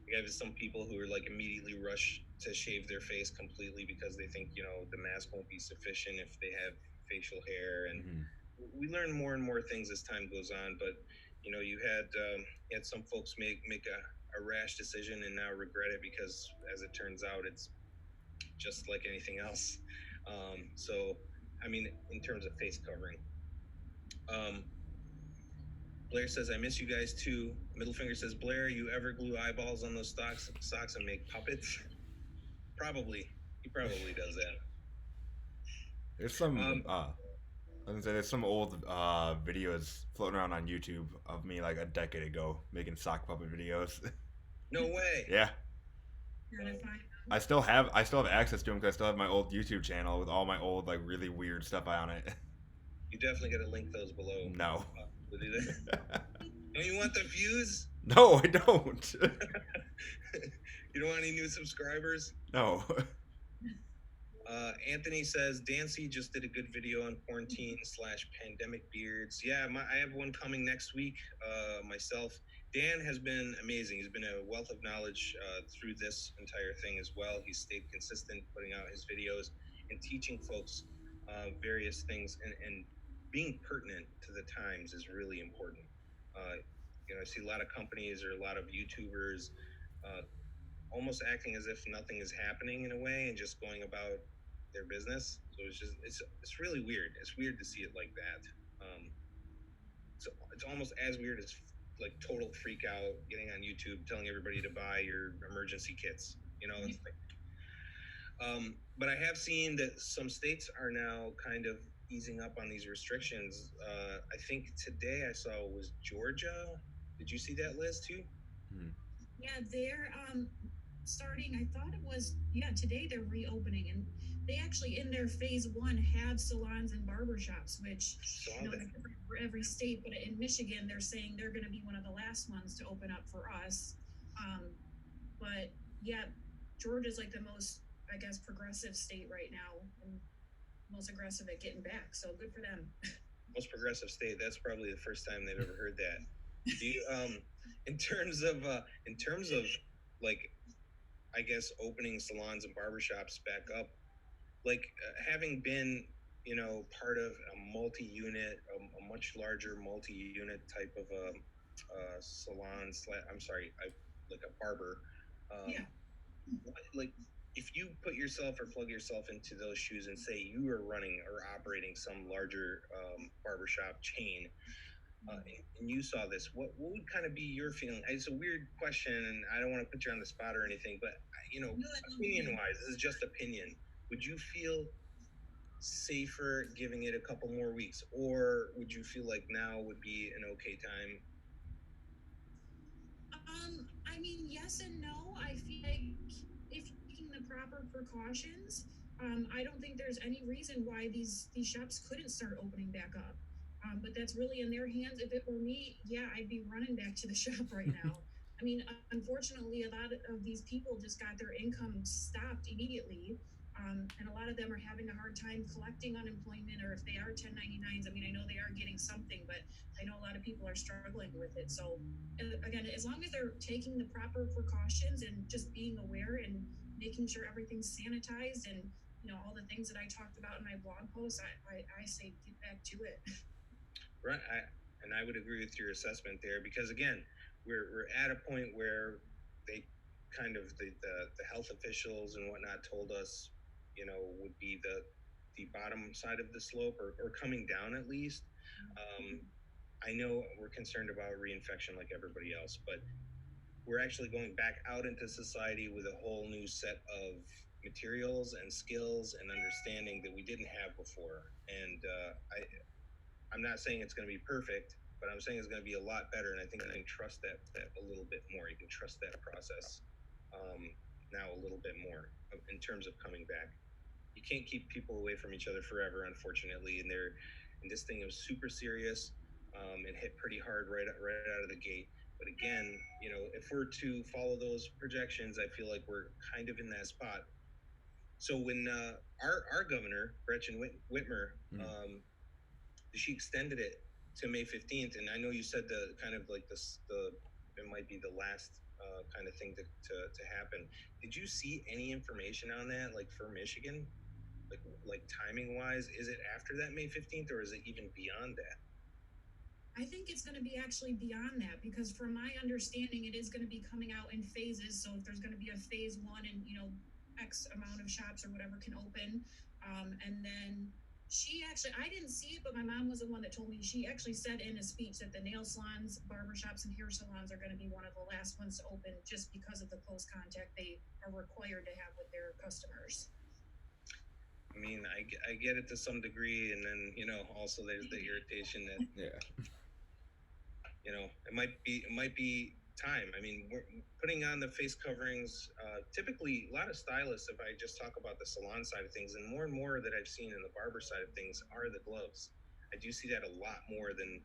Speaker 2: We have some people who are like immediately rush to shave their face completely because they think the mask won't be sufficient if they have facial hair, and we learn more and more things as time goes on. But you had some folks make a rash decision and now regret it because, as it turns out, it's just like anything else. So, I mean, in terms of face covering, um, Blair says, "I miss you guys too." Middle finger says, "Blair, you ever glue eyeballs on those socks and make puppets?" Probably. He probably does that.
Speaker 1: There's some.
Speaker 2: Um,
Speaker 1: I was gonna say there's some old videos floating around on YouTube of me like a decade ago making sock puppet videos.
Speaker 2: no way.
Speaker 1: Yeah.
Speaker 3: Gotta find
Speaker 1: I still have access to them because I still have my old YouTube channel with all my old like really weird stuff on it.
Speaker 2: You definitely got to link those below.
Speaker 1: No.
Speaker 2: Don't you want the views?
Speaker 1: No, I don't.
Speaker 2: You don't want any new subscribers?
Speaker 1: No.
Speaker 2: Anthony says Dancy just did a good video on quarantine / pandemic beards. Yeah, I have one coming next week. Myself, Dan has been amazing. He's been a wealth of knowledge through this entire thing as well. He's stayed consistent, putting out his videos and teaching folks various things, and being pertinent to the times is really important. I see a lot of companies or a lot of YouTubers almost acting as if nothing is happening in a way and just going about their business. So it's really weird. It's weird to see it like that. It's almost as weird as like total freak out getting on YouTube telling everybody to buy your emergency kits. It's like, but I have seen that some states are now kind of easing up on these restrictions. I think today I saw was Georgia. Did you see that, Liz, too?
Speaker 1: Hmm.
Speaker 3: Yeah, they're starting. I thought it was today they're reopening, and they actually in their phase one have salons and barbershops, which
Speaker 2: Saw
Speaker 3: is
Speaker 2: that.
Speaker 3: different for every state. But in Michigan, they're saying they're going to be one of the last ones to open up for us. Um, but yeah, Georgia's like the most, I guess, progressive state right now, and most aggressive at getting back. So good for them.
Speaker 2: Most progressive state. That's probably the first time they've ever heard that. Do you in terms of like, I guess, opening salons and barbershops back up, like, having been part of a multi-unit, a much larger multi-unit type of a salon I'm sorry, like a barber.
Speaker 3: Yeah.
Speaker 2: Like, if you put yourself or plug yourself into those shoes and say you are running or operating some larger barbershop chain, and you saw this, what would kind of be your feeling? It's a weird question, and I don't want to put you on the spot or anything, but
Speaker 3: No, I love
Speaker 2: opinion
Speaker 3: it.
Speaker 2: wise, this is just opinion. Would you feel safer giving it a couple more weeks, or would you feel like now would be an okay time?
Speaker 3: I mean, yes and no. I feel like if you're taking the proper precautions, I don't think there's any reason why these shops couldn't start opening back up. But that's really in their hands. If it were me, yeah, I'd be running back to the shop right now. I mean, unfortunately, a lot of these people just got their income stopped immediately. And a lot of them are having a hard time collecting unemployment, or if they are 1099s, I mean, I know they are getting something, but I know a lot of people are struggling with it. So, again, as long as they're taking the proper precautions and just being aware and making sure everything's sanitized and all the things that I talked about in my blog post, I say get back to it.
Speaker 2: Right. And I would agree with your assessment there, because again, we're at a point where they kind of the health officials and whatnot told us, would be the bottom side of the slope, or coming down at least. I know we're concerned about reinfection like everybody else, but we're actually going back out into society with a whole new set of materials and skills and understanding that we didn't have before. And I'm not saying it's going to be perfect, but I'm saying it's going to be a lot better. And I think I can trust that a little bit more. You can trust that process now a little bit more in terms of coming back. You can't keep people away from each other forever, unfortunately. And this thing was super serious. It hit pretty hard right out of the gate. But again, if we're to follow those projections, I feel like we're kind of in that spot. So when our governor Gretchen Whitmer, she extended it to May 15th, and I know you said the kind of like the it might be the last kind of thing to happen. Did you see any information on that, like for Michigan, like timing wise? Is it after that May 15th, or is it even beyond that?
Speaker 3: I think it's going to be actually beyond that, because from my understanding, it is going to be coming out in phases. So if there's going to be a phase one, and X amount of shops or whatever can open, and then she actually, I didn't see it, but my mom was the one that told me. She actually said in a speech that the nail salons, barbershops, and hair salons are going to be one of the last ones to open, just because of the close contact they are required to have with their customers.
Speaker 2: I mean, I get it to some degree, and then also there's the irritation that
Speaker 1: Yeah.
Speaker 2: it might be time. I mean, we're putting on the face coverings. Typically, a lot of stylists, if I just talk about the salon side of things, and more that I've seen in the barber side of things, are the gloves. I do see that a lot more than,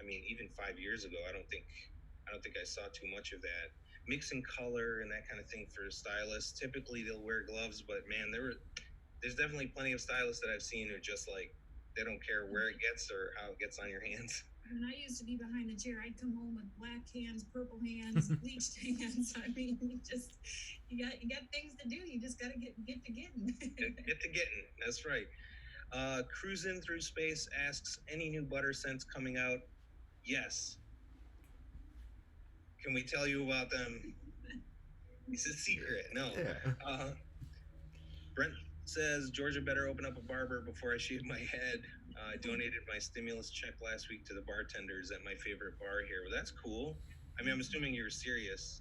Speaker 2: I mean, even 5 years ago. I don't think I saw too much of that. Mixing color and that kind of thing for stylists. Typically, they'll wear gloves, but man, there's definitely plenty of stylists that I've seen who are just like, they don't care where it gets or how it gets on your hands.
Speaker 3: When I used to be behind the chair, I'd come home with black hands, purple hands, bleached hands. I mean, you got things to do. You just got to get to getting.
Speaker 2: Get to getting. That's right. Cruising through space asks, any new butter scents coming out? Yes. Can we tell you about them? It's a secret. No.
Speaker 1: Yeah.
Speaker 2: Brent Says Georgia better open up a barber before I shave my head. I donated my stimulus check last week to the bartenders at my favorite bar here. Well, that's cool. I mean, I'm assuming you're serious.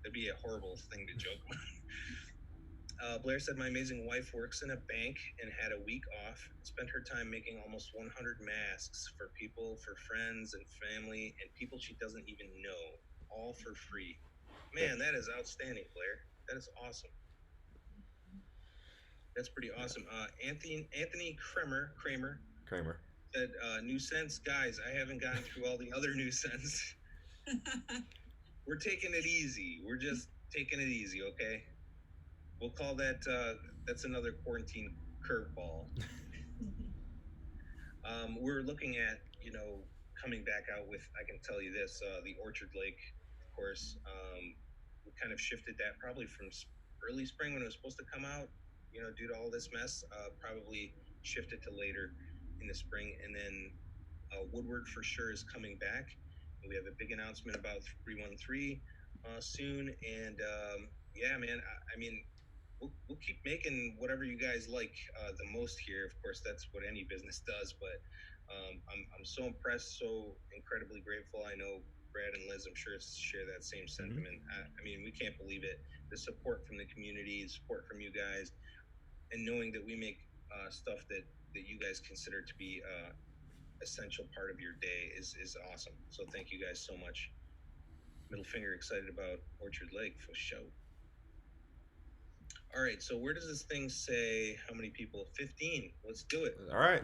Speaker 2: That'd be a horrible thing to joke about. Blair said, my amazing wife works in a bank and had a week off. Spent her time making almost 100 masks for people, for friends and family, and people she doesn't even know, all for free. Man, that is outstanding, Blair. That is awesome. That's pretty awesome. Anthony Kramer said, new sense, guys, I haven't gotten through all the other new sense. We're taking it easy. We're just taking it easy, okay? We'll call that, that's another quarantine curveball. We're looking at, coming back out with, I can tell you this, the Orchard Lake, of course. We kind of shifted that probably from early spring when it was supposed to come out, due to all this mess, probably shifted to later in the spring. And then Woodward for sure is coming back. We have a big announcement about 313 soon. And yeah, man, I mean, we'll keep making whatever you guys like the most here. Of course, that's what any business does. But I'm so impressed, so incredibly grateful. I know Brad and Liz, I'm sure, share that same sentiment. I mean, we can't believe it. The support from the community, the support from you guys, and knowing that we make stuff that you guys consider to be essential part of your day is awesome. So thank you guys so much. Middle finger excited about Orchard Lake for show. All right, so where does this thing say how many people? 15. Let's do it.
Speaker 1: All right.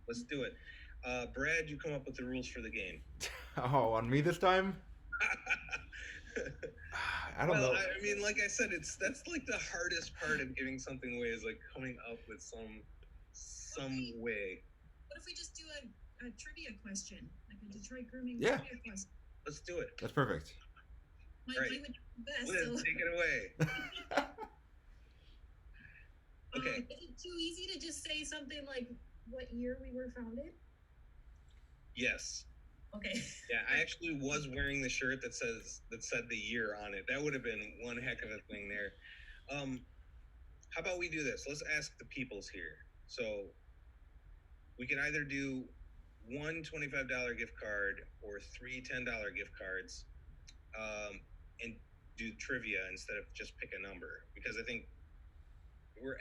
Speaker 2: Let's do it. Brad, you come up with the rules for the game.
Speaker 1: Oh, on me this time? I don't know.
Speaker 2: I mean, like I said, that's like the hardest part of giving something away is like coming up with some way.
Speaker 3: What if we just do a trivia question, like a Detroit Grooming
Speaker 1: Yeah.
Speaker 3: trivia question?
Speaker 2: Let's do it.
Speaker 1: That's perfect.
Speaker 3: Mine would be best.
Speaker 2: Liz,
Speaker 3: So.
Speaker 2: take it away. Okay.
Speaker 3: Is it too easy to just say something like what year we were founded?
Speaker 2: Yes.
Speaker 3: Okay.
Speaker 2: Yeah, I actually was wearing the shirt that said the year on it. That would have been one heck of a thing there. How about we do this? Let's ask the peoples here. So we can either do one $25 gift card or three $10 gift cards, and do trivia instead of just pick a number. Because I think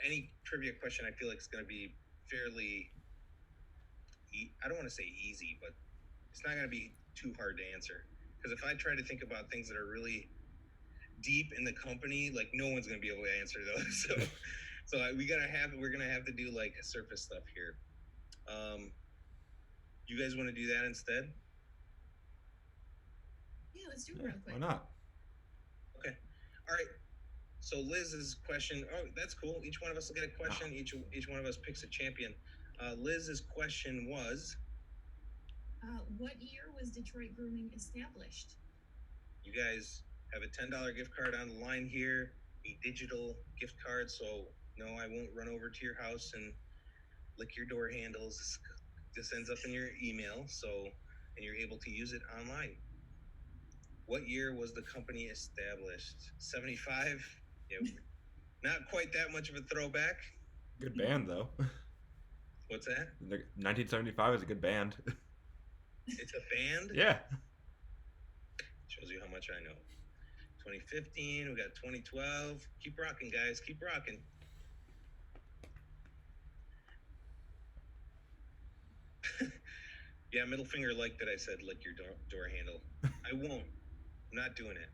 Speaker 2: any trivia question, I feel like it's going to be fairly, I don't want to say easy, but it's not going to be too hard to answer. Because if I try to think about things that are really deep in the company, like no one's going to be able to answer those. So we're going to have to do like surface stuff here. You guys want to do that instead?
Speaker 3: Yeah, let's do it real quick.
Speaker 1: Why not?
Speaker 2: Okay. All right. So Liz's question. Oh, that's cool. Each one of us will get a question. Each one of us picks a champion. Liz's question was,
Speaker 3: what year was Detroit Grooming established?
Speaker 2: You guys have a $10 gift card on the line here, a digital gift card. So no, I won't run over to your house and lick your door handles. This ends up in your email, and you're able to use it online. What year was the company established? 75? Yeah, not quite that much of a throwback.
Speaker 1: Good band, though.
Speaker 2: What's that?
Speaker 1: 1975 is a good band.
Speaker 2: It's a band?
Speaker 1: Yeah.
Speaker 2: Shows you how much I know. 2015, we got 2012. Keep rocking, guys. Keep rocking. Yeah, middle finger like that I said lick your door handle. I won't. I'm not doing it.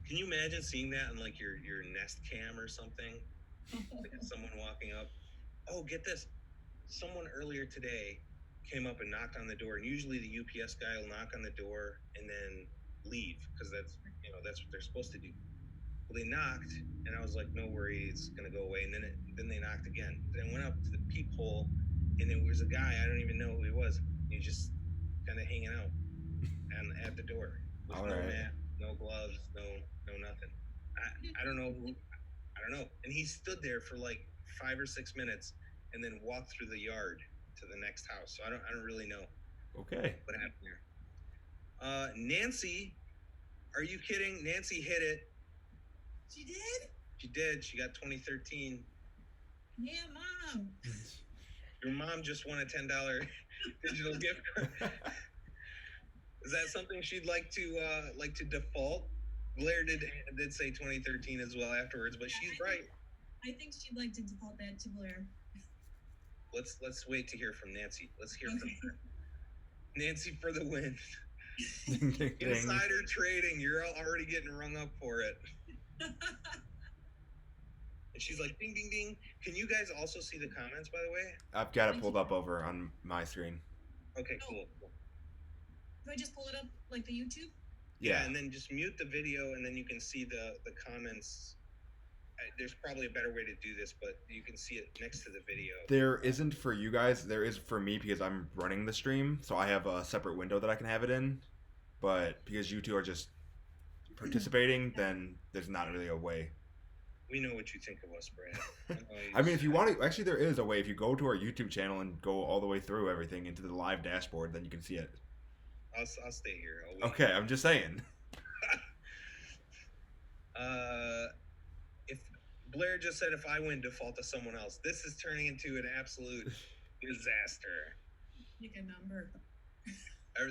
Speaker 2: Can you imagine seeing that on like your Nest Cam or something? Like someone walking up. Oh, get this. Someone earlier today came up and knocked on the door, and usually the UPS guy will knock on the door and then leave because that's what they're supposed to do. Well, they knocked, and I was like, no worries, it's gonna go away. And then they knocked again. Then I went up to the peephole, and there was a guy, I don't even know who he was. He was just kind of hanging out at the door with no mask, no gloves, no nothing. I don't know who. I don't know. And he stood there for like 5 or 6 minutes, and then walked through the yard to the next house. So I don't really know.
Speaker 1: Okay.
Speaker 2: What happened there? Nancy, are you kidding? Nancy hit it.
Speaker 3: She did?
Speaker 2: She did. She got 2013.
Speaker 3: Yeah, Mom.
Speaker 2: Your mom just won a $10 digital gift card. Is that something she'd like to default? Blair did say 2013 as well afterwards, but she's right.
Speaker 3: I think she'd like to default that to Blair.
Speaker 2: Let's wait to hear from Nancy. Let's hear from her. Nancy for the win.
Speaker 1: Ding, ding, ding.
Speaker 2: Insider trading. You're already getting rung up for it. And she's like, ding, ding, ding. Can you guys also see the comments, by the way?
Speaker 1: I've got it pulled up over on my screen.
Speaker 2: Okay, cool.
Speaker 3: Do I just pull it up like the YouTube?
Speaker 2: Yeah, and then just mute the video, and then you can see the comments. There's probably a better way to do this, but you can see it next to the video.
Speaker 1: There isn't for you guys. There is for me because I'm running the stream, so I have a separate window that I can have it in. But because you two are just participating, then there's not really a way.
Speaker 2: We know what you think of us, Brad.
Speaker 1: I mean, if you want to, actually, there is a way. If you go to our YouTube channel and go all the way through everything into the live dashboard, then you can see it.
Speaker 2: I'll stay here.
Speaker 1: Okay, I'm just saying.
Speaker 2: If Blair just said if I win, default to someone else. This is turning into an absolute disaster.
Speaker 3: Pick a number.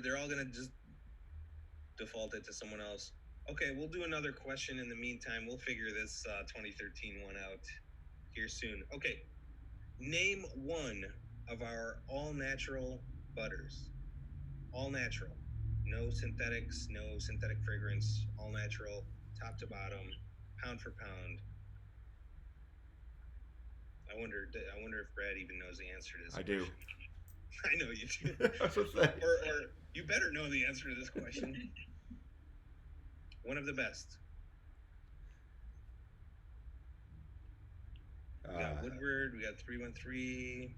Speaker 2: They're all gonna just default it to someone else. Okay, we'll do another question in the meantime. We'll figure this 2013 one out here soon. Okay, name one of our all-natural butters. All natural. No synthetics, no synthetic fragrance, all natural, top to bottom, pound for pound. I wonder if Brad even knows the answer to this
Speaker 1: I
Speaker 2: question.
Speaker 1: do.
Speaker 2: I know you do.
Speaker 1: That's what's that?
Speaker 2: Or you better know the answer to this question. One of the best. We got Woodward, we got 313.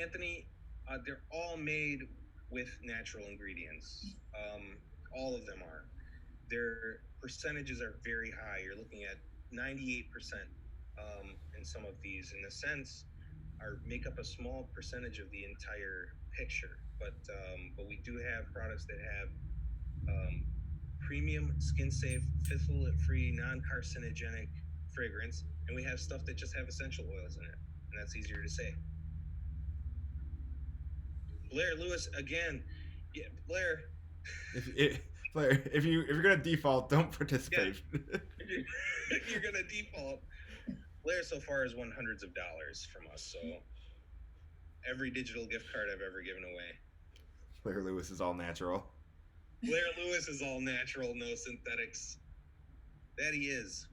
Speaker 2: Anthony, they're all made with natural ingredients. All of them are. Their percentages are very high. You're looking at 98% in some of these. In a sense, make up a small percentage of the entire picture. But we do have products that have premium, skin-safe, phthalate-free, non-carcinogenic fragrance, and we have stuff that just have essential oils in it, and that's easier to say. Blair Lewis again. Yeah, Blair.
Speaker 1: Blair, if you're gonna default, don't participate.
Speaker 2: Yeah. You're gonna default. Blair so far has won hundreds of dollars from us, so every digital gift card I've ever given away.
Speaker 1: Blair Lewis is all natural.
Speaker 2: Blair Lewis is all natural, no synthetics. That he is.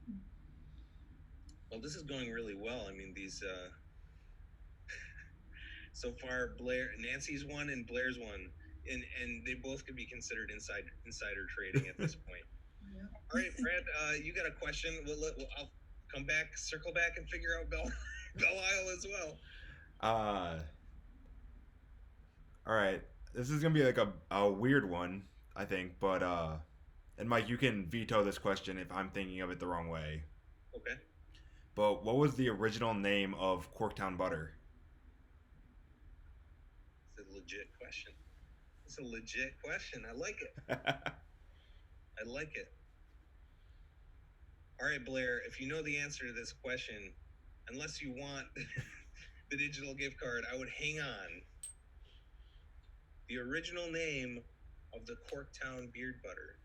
Speaker 2: Well, this is going really well. I mean, these so far, Nancy's won and Blair's won, and they both could be considered insider trading at this point.
Speaker 3: Yeah.
Speaker 2: All right, Brad, you got a question? I'll come back, circle back, and figure out Belle Isle as well.
Speaker 1: All right, this is gonna be like a weird one, I think, but and Mike, you can veto this question if I'm thinking of it the wrong way.
Speaker 2: Okay.
Speaker 1: But what was the original name of Corktown butter?
Speaker 2: It's a legit question. It's a legit question. I like it. I like it. All right, Blair, if you know the answer to this question, unless you want the digital gift card, I would hang on. The original name of the Corktown beard butter.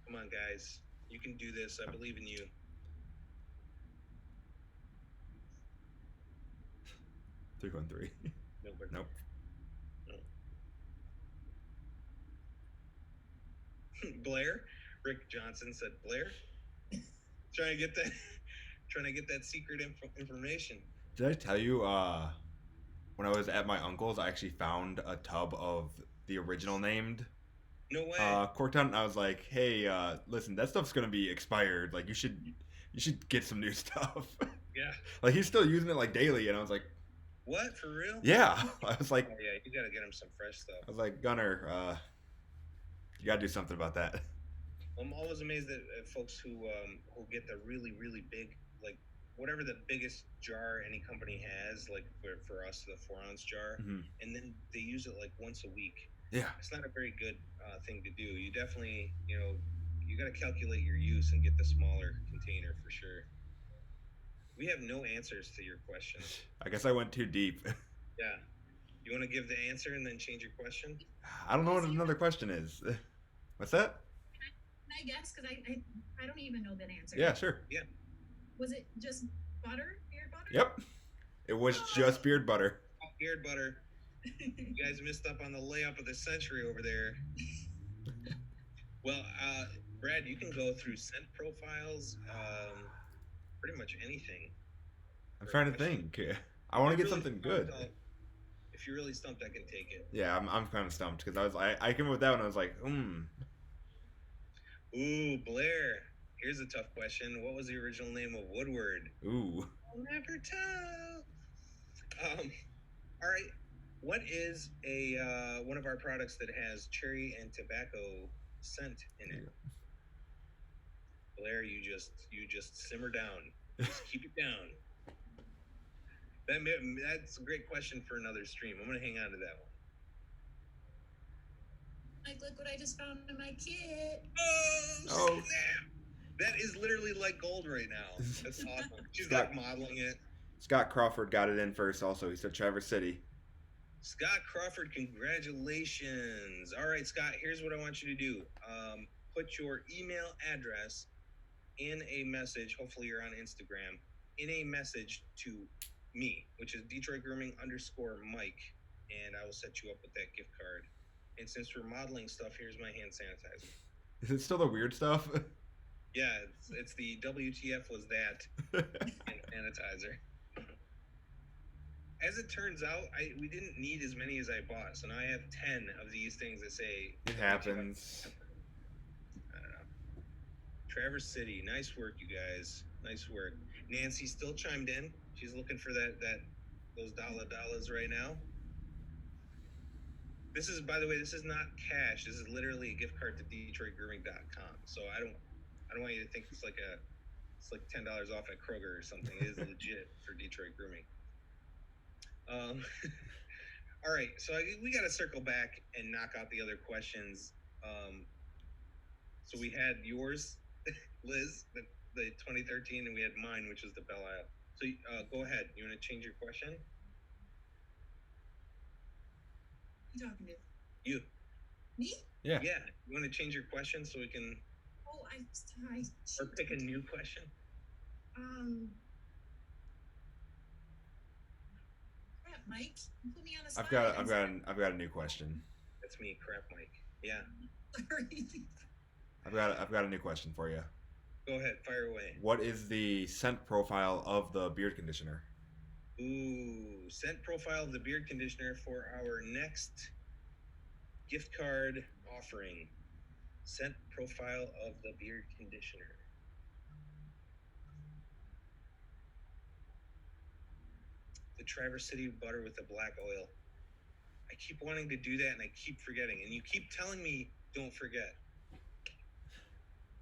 Speaker 2: Come on, guys. You can do this. I believe in you.
Speaker 1: Three, 1, 3. Nope.
Speaker 2: No. Blair? Rick Johnson said Blair? trying to get that secret information.
Speaker 1: Did I tell you when I was at my uncle's, I actually found a tub of the original named
Speaker 2: No way.
Speaker 1: Corktown, and I was like, "Hey, listen, that stuff's gonna be expired. Like, you should get some new stuff."
Speaker 2: Yeah.
Speaker 1: Like, he's still using it like daily, and I was like,
Speaker 2: What, for real?
Speaker 1: "Yeah." I was like,
Speaker 2: Oh, yeah, you gotta get him some fresh stuff.
Speaker 1: I was like, Gunner, you gotta do something about that.
Speaker 2: I'm always amazed at folks who get the really, really big, like, whatever the biggest jar any company has, like for us, the 4-ounce jar,
Speaker 1: Mm-hmm.
Speaker 2: and then they use it like once a week.
Speaker 1: Yeah.
Speaker 2: It's not a very good thing to do. You definitely, you got to calculate your use and get the smaller container for sure. We have no answers to your question.
Speaker 1: I guess I went too deep.
Speaker 2: Yeah. You want to give the answer and then change your question?
Speaker 1: I don't know what another question is. What's that?
Speaker 3: Can I guess? Because I don't even know that answer.
Speaker 1: Yeah, sure.
Speaker 2: Yeah.
Speaker 3: Was it just butter? Beard butter?
Speaker 1: Yep. It was just beard butter.
Speaker 2: Beard butter. You guys missed up on the layup of the century over there. Well, Brad, you can go through scent profiles, pretty much anything.
Speaker 1: I'm trying to think. I want to get something good.
Speaker 2: If you're really stumped, I can take it.
Speaker 1: Yeah, I'm kind of stumped because I came up with that one and I was like,
Speaker 2: Ooh, Blair. Here's a tough question. What was the original name of Woodward?
Speaker 1: Ooh.
Speaker 2: I'll never tell. All right. What is a one of our products that has cherry and tobacco scent in it? Blair, you just simmer down. Just keep it down. That's a great question for another stream. I'm gonna hang on to that one.
Speaker 3: Like, look what I just found in my kit.
Speaker 2: Oh snap! That is literally like gold right now. That's awesome. She's like modeling it.
Speaker 1: Scott Crawford got it in first. Also, he said Traverse City.
Speaker 2: Scott Crawford, congratulations. All right, Scott, here's what I want you to do. Put your email address in a message. Hopefully you're on Instagram. In a message to me, which is DetroitGrooming_Mike, and I will set you up with that gift card. And since we're modeling stuff, here's my hand sanitizer.
Speaker 1: Is it still the weird stuff?
Speaker 2: Yeah, it's the WTF was that hand sanitizer. As it turns out, we didn't need as many as I bought, so now I have 10 of these things that say...
Speaker 1: It happens.
Speaker 2: I don't know. Traverse City, nice work, you guys. Nice work. Nancy still chimed in. She's looking for those dollars right now. This is, by the way, this is not cash. This is literally a gift card to DetroitGrooming.com. So I don't want you to think it's like $10 off at Kroger or something. It is legit for Detroit Grooming. All right, so we got to circle back and knock out the other questions. So we had yours, Liz, the 2013, and we had mine, which was the Belle Isle. So go ahead. You want to change your question?
Speaker 3: Who you talking to?
Speaker 2: You.
Speaker 3: Me?
Speaker 1: Yeah.
Speaker 2: Yeah. You want to change your question so we can...
Speaker 3: Oh,
Speaker 2: or pick a new question?
Speaker 3: Crap, Mike. You put me on the spot.
Speaker 1: I've got a new question.
Speaker 2: That's me, crap, Mike. Yeah.
Speaker 3: Sorry.
Speaker 1: I've got a new question for you.
Speaker 2: Go ahead, fire away.
Speaker 1: What is the scent profile of the beard conditioner?
Speaker 2: Ooh, scent profile of the beard conditioner for our next gift card offering. Scent profile of the beard conditioner. The Traverse City butter with the black oil. I keep wanting to do that and I keep forgetting. And you keep telling me don't forget.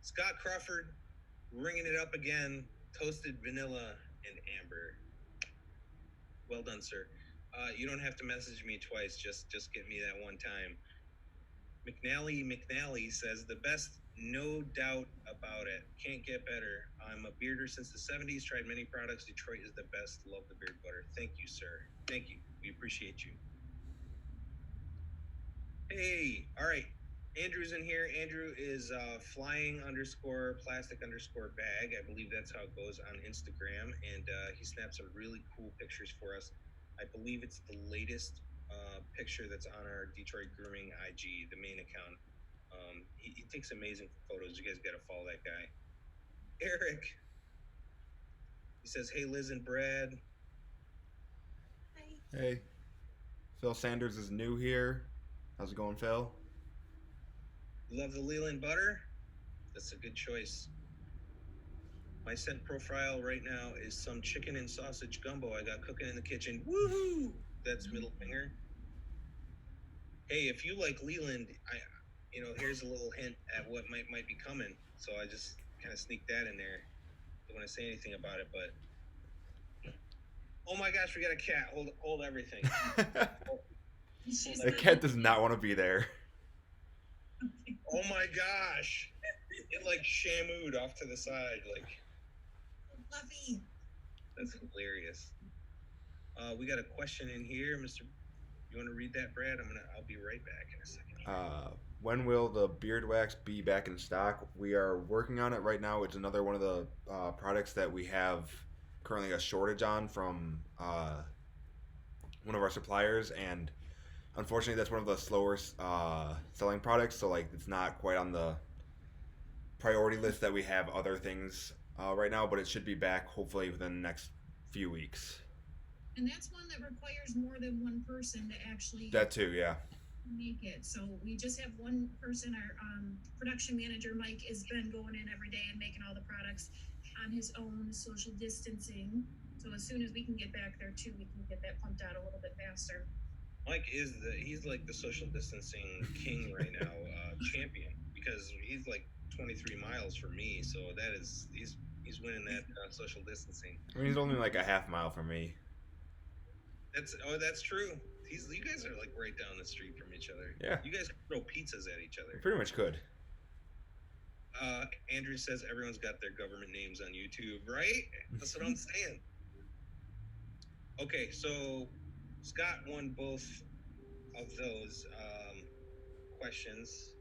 Speaker 2: Scott Crawford, ringing it up again. Toasted vanilla and amber. Well done, sir. You don't have to message me twice. Just get me that one time. McNally says the best, no doubt about it. Can't get better. I'm a bearder since the 70s. Tried many products. Detroit is the best. Love the beard butter. Thank you, sir. Thank you. We appreciate you. Hey, all right. Andrew's in here. Andrew is flying_plastic_bag. I believe that's how it goes on Instagram. And he snapped some really cool pictures for us. I believe it's the latest picture that's on our Detroit Grooming IG, the main account. He takes amazing photos. You guys got to follow that guy. Eric. He says, hey, Liz and Brad.
Speaker 3: Hi.
Speaker 1: Hey. Phil Sanders is new here. How's it going, Phil?
Speaker 2: Love the Leland butter? That's a good choice. My scent profile right now is some chicken and sausage gumbo I got cooking in the kitchen. Woohoo! That's middle finger. Hey, if you like Leland, here's a little hint at what might be coming. So I just kind of sneaked that in there. Don't want to say anything about it, but oh my gosh, we got a cat. Hold everything.
Speaker 3: She
Speaker 1: The
Speaker 3: said,
Speaker 1: cat does not want to be there.
Speaker 2: Oh my gosh! It like shamued off to the side. Like
Speaker 3: Fluffy.
Speaker 2: that's hilarious. We got a question in here, Mister. You want to read that, Brad? I'll be right back in a second.
Speaker 1: When will the beard wax be back in stock? We are working on it right now. It's another one of the products that we have currently a shortage on from one of our suppliers, and unfortunately, that's one of the slower selling products. So like, it's not quite on the priority list that we have other things right now, but it should be back hopefully within the next few weeks.
Speaker 3: And that's one that requires more than one person to actually
Speaker 1: That too, yeah.
Speaker 3: make it. So we just have one person. Our production manager Mike has been going in every day and making all the products on his own, social distancing. So as soon as we can get back there too, we can get that pumped out a little bit faster.
Speaker 2: Mike he's like the social distancing king right now, champion, because he's like 23 miles from me. So that is he's winning that social distancing.
Speaker 1: I mean, he's only like a half mile from me.
Speaker 2: That's true. You guys are like right down the street from each other.
Speaker 1: Yeah.
Speaker 2: You guys throw pizzas at each other.
Speaker 1: We pretty much could.
Speaker 2: Andrew says everyone's got their government names on YouTube, right? That's what I'm saying. Okay, so Scott won both of those questions.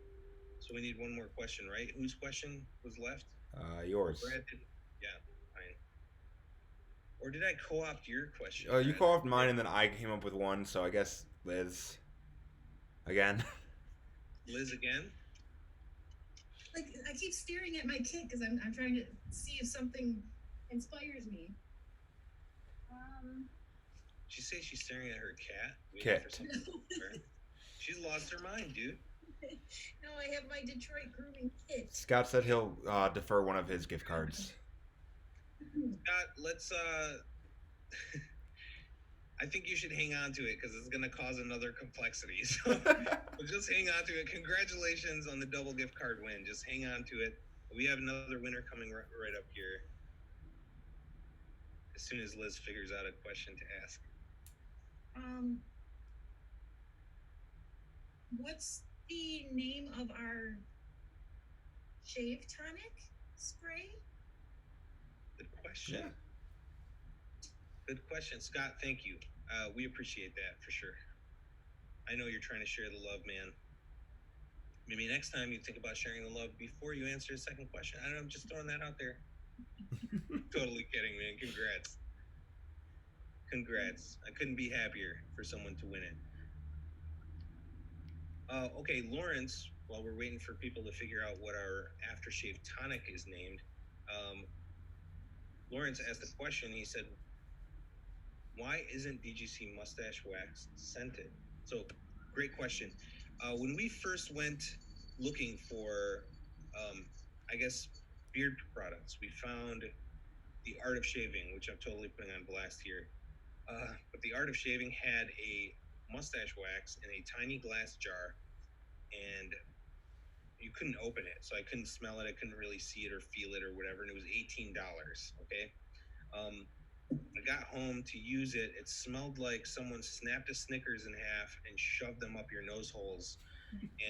Speaker 2: So we need one more question, right? Whose question was left?
Speaker 1: Yours.
Speaker 2: Brad did. Yeah, fine. Or did I co-opt your question?
Speaker 1: You co-opted mine, and then I came up with one. So I guess Liz. Again.
Speaker 2: Liz again.
Speaker 3: Like I keep staring at my kit because I'm trying to see if something inspires me.
Speaker 2: Did she say she's staring at her cat?
Speaker 1: Cat.
Speaker 2: She's lost her mind, dude.
Speaker 3: No, I have my Detroit grooming kit.
Speaker 1: Scott said he'll defer one of his gift cards.
Speaker 2: Scott, let's I think you should hang on to it because it's going to cause another complexity. So just hang on to it. Congratulations on the double gift card win. Just hang on to it. We have another winner coming right up here as soon as Liz figures out a question to ask.
Speaker 3: What's the name of our shave tonic spray?
Speaker 2: Good question.
Speaker 1: Yeah.
Speaker 2: Good question, Scott. Thank you. We appreciate that for sure. I know you're trying to share the love, man. Maybe next time you think about sharing the love before you answer a second question. I don't know, I'm just throwing that out there. Totally kidding, man. Congrats. I couldn't be happier for someone to win it. Okay, Lawrence, while we're waiting for people to figure out what our aftershave tonic is named, Lawrence asked a question. He said, why isn't DGC mustache wax scented? So, great question. When we first went looking for, I guess, beard products, we found the Art of Shaving, which I'm totally putting on blast here. But the Art of Shaving had a mustache wax in a tiny glass jar, and you couldn't open it, so I couldn't smell it. I couldn't really see it or feel it or whatever, and it was $18. Okay. I got home to use it. It smelled like someone snapped a Snickers in half and shoved them up your nose holes.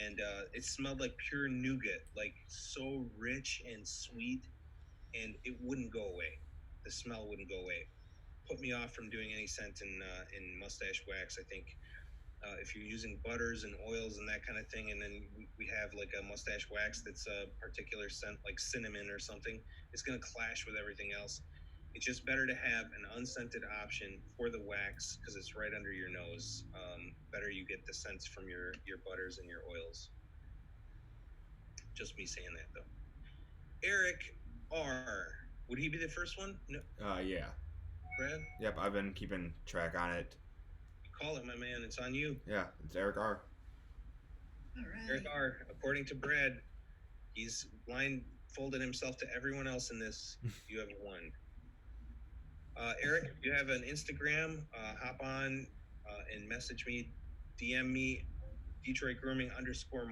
Speaker 2: And it smelled like pure nougat, like so rich and sweet, and it wouldn't go away. The smell wouldn't go away. Put me off from doing any scent in mustache wax. I think if you're using butters and oils and that kind of thing, and then we have like a mustache wax that's a particular scent, like cinnamon or something, it's going to clash with everything else. It's just better to have an unscented option for the wax because it's right under your nose. Better you get the scents from your butters and your oils. Just me saying that though. Eric R. Would he be the first one? No.
Speaker 1: Yeah.
Speaker 2: Brad?
Speaker 1: Yep, I've been keeping track on it.
Speaker 2: Call it, my man. It's on you.
Speaker 1: Yeah, it's Eric R.
Speaker 3: All right.
Speaker 2: Eric R. According to Brad, he's blindfolded himself to everyone else in this. You have won. Eric, if you have an Instagram, hop on and message me, DM me, Detroit Grooming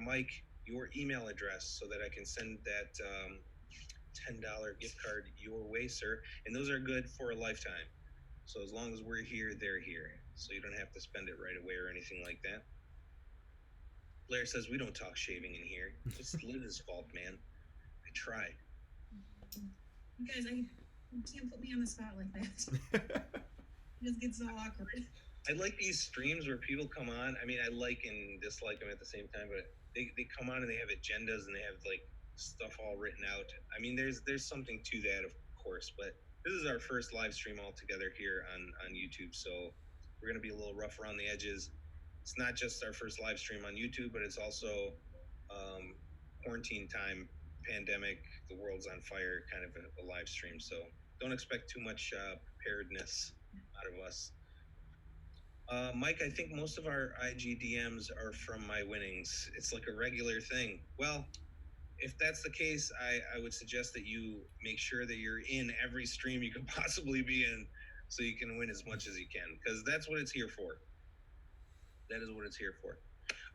Speaker 2: _Mike, your email address so that I can send that $10 gift card your way, sir. And those are good for a lifetime. So as long as we're here, they're here. So you don't have to spend it right away or anything like that. Blair says we don't talk shaving in here. It's Liz's fault, man. I tried.
Speaker 3: You guys, you can't put me on the spot like that. It just gets so awkward.
Speaker 2: I like these streams where people come on. I mean, I like and dislike them at the same time, but they come on and they have agendas and they have like stuff all written out. I mean, there's something to that, of course, but this is our first live stream all together here on YouTube, so we're gonna be a little rough around the edges. It's not just our first live stream on YouTube, but it's also um, quarantine time, pandemic, the world's on fire, kind of a live stream. So don't expect too much preparedness out of us. Mike, I think most of our IGDMs are from my winnings. It's like a regular thing. Well, if that's the case, I would suggest that you make sure that you're in every stream you can possibly be in so you can win as much as you can, because that's what it's here for. That is what it's here for.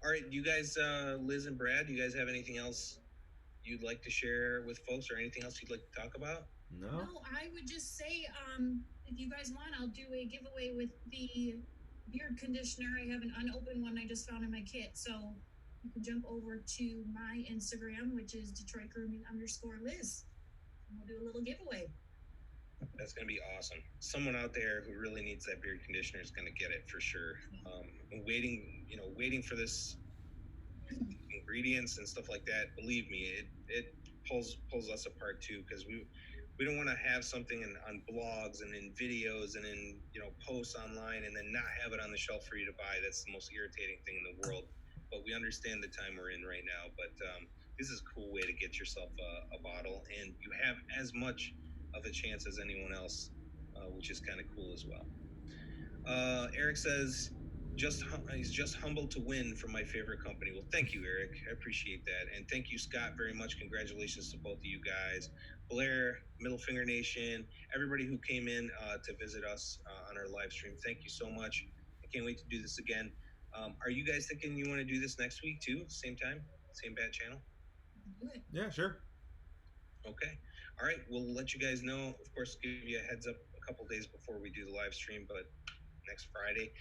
Speaker 2: All right, you guys, Liz and Brad, do you guys have anything else you'd like to share with folks or anything else you'd like to talk about?
Speaker 1: No.
Speaker 3: No, I would just say, if you guys want, I'll do a giveaway with the beard conditioner. I have an unopened one I just found in my kit. So you can jump over to my Instagram, which is Detroit Grooming _Liz. And we'll do a little giveaway.
Speaker 2: That's going to be awesome. Someone out there who really needs that beard conditioner is going to get it for sure. Waiting for this ingredients and stuff like that. Believe me, it pulls us apart too, because we don't want to have something on blogs and in videos and in posts online and then not have it on the shelf for you to buy. That's the most irritating thing in the world. But we understand the time we're in right now. But this is a cool way to get yourself a bottle, and you have as much of a chance as anyone else, which is kind of cool as well. Eric says, he's just humbled to win from my favorite company. Well, thank you, Eric. I appreciate that. And thank you, Scott, very much. Congratulations to both of you guys. Blair, Middle Finger Nation, everybody who came in to visit us on our live stream. Thank you so much. I can't wait to do this again. Are you guys thinking you want to do this next week too? Same time? Same bad channel?
Speaker 3: Do it.
Speaker 1: Yeah, sure.
Speaker 2: Okay. All right. We'll let you guys know. Of course, give you a heads up a couple days before we do the live stream, but next Friday.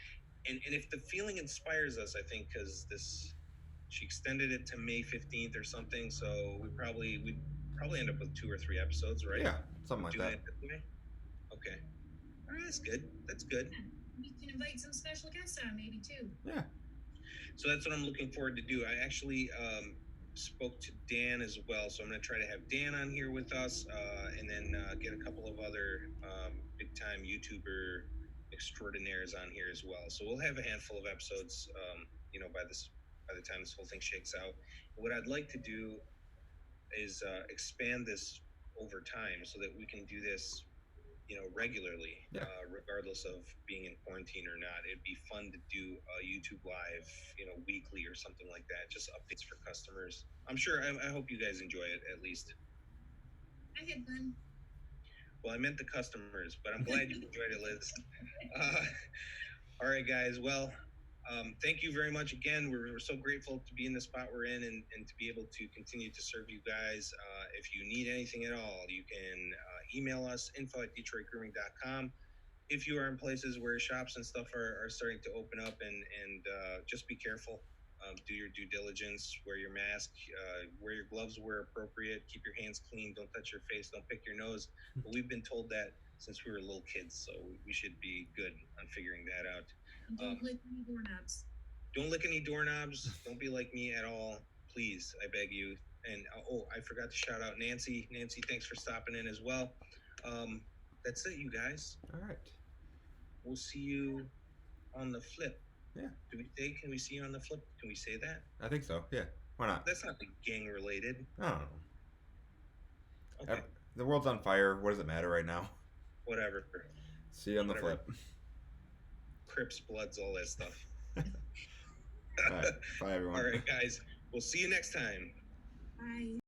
Speaker 2: And if the feeling inspires us, I think, because she extended it to May 15th or something, so we'd probably end up with 2 or 3 episodes, right?
Speaker 1: Yeah, something like that.
Speaker 2: Okay. All right, that's good. That's good.
Speaker 3: We can invite some special guests on, maybe too.
Speaker 1: Yeah.
Speaker 2: So that's what I'm looking forward to do. I actually spoke to Dan as well, so I'm going to try to have Dan on here with us, and then get a couple of other big-time YouTuber extraordinaires on here as well. So we'll have a handful of episodes, by the time this whole thing shakes out. What I'd like to do is expand this over time so that we can do this regularly,
Speaker 1: Yeah.
Speaker 2: regardless of being in quarantine or not. It'd be fun to do a YouTube live, weekly or something like that, just updates for customers. I'm sure, I hope you guys enjoy it at least.
Speaker 3: I had fun.
Speaker 2: Well, I meant the customers, but I'm glad you enjoyed it, Liz. All right, guys. Well, thank you very much again. We're so grateful to be in the spot we're in and to be able to continue to serve you guys. If you need anything at all, you can email us, info@detroitgrooming.com. If you are in places where shops and stuff are starting to open up, and just be careful. Do your due diligence, wear your mask, wear your gloves where appropriate, keep your hands clean, don't touch your face, don't pick your nose. But we've been told that since we were little kids, so we should be good on figuring that out.
Speaker 3: And don't lick any doorknobs.
Speaker 2: Don't lick any doorknobs. Don't be like me at all. Please, I beg you. And I forgot to shout out Nancy. Nancy, thanks for stopping in as well. That's it, you guys.
Speaker 1: All right.
Speaker 2: We'll see you on the flip.
Speaker 1: Yeah.
Speaker 2: Can we see you on the flip? Can we say that?
Speaker 1: I think so. Yeah. Why not?
Speaker 2: That's not gang related.
Speaker 1: I don't know.
Speaker 2: Okay.
Speaker 1: The world's on fire. What does it matter right now?
Speaker 2: Whatever.
Speaker 1: See you on the
Speaker 2: Whatever.
Speaker 1: flip.
Speaker 2: Crips, Bloods, all that stuff.
Speaker 1: All right. Bye, everyone.
Speaker 2: All right, guys. We'll see you next time.
Speaker 3: Bye.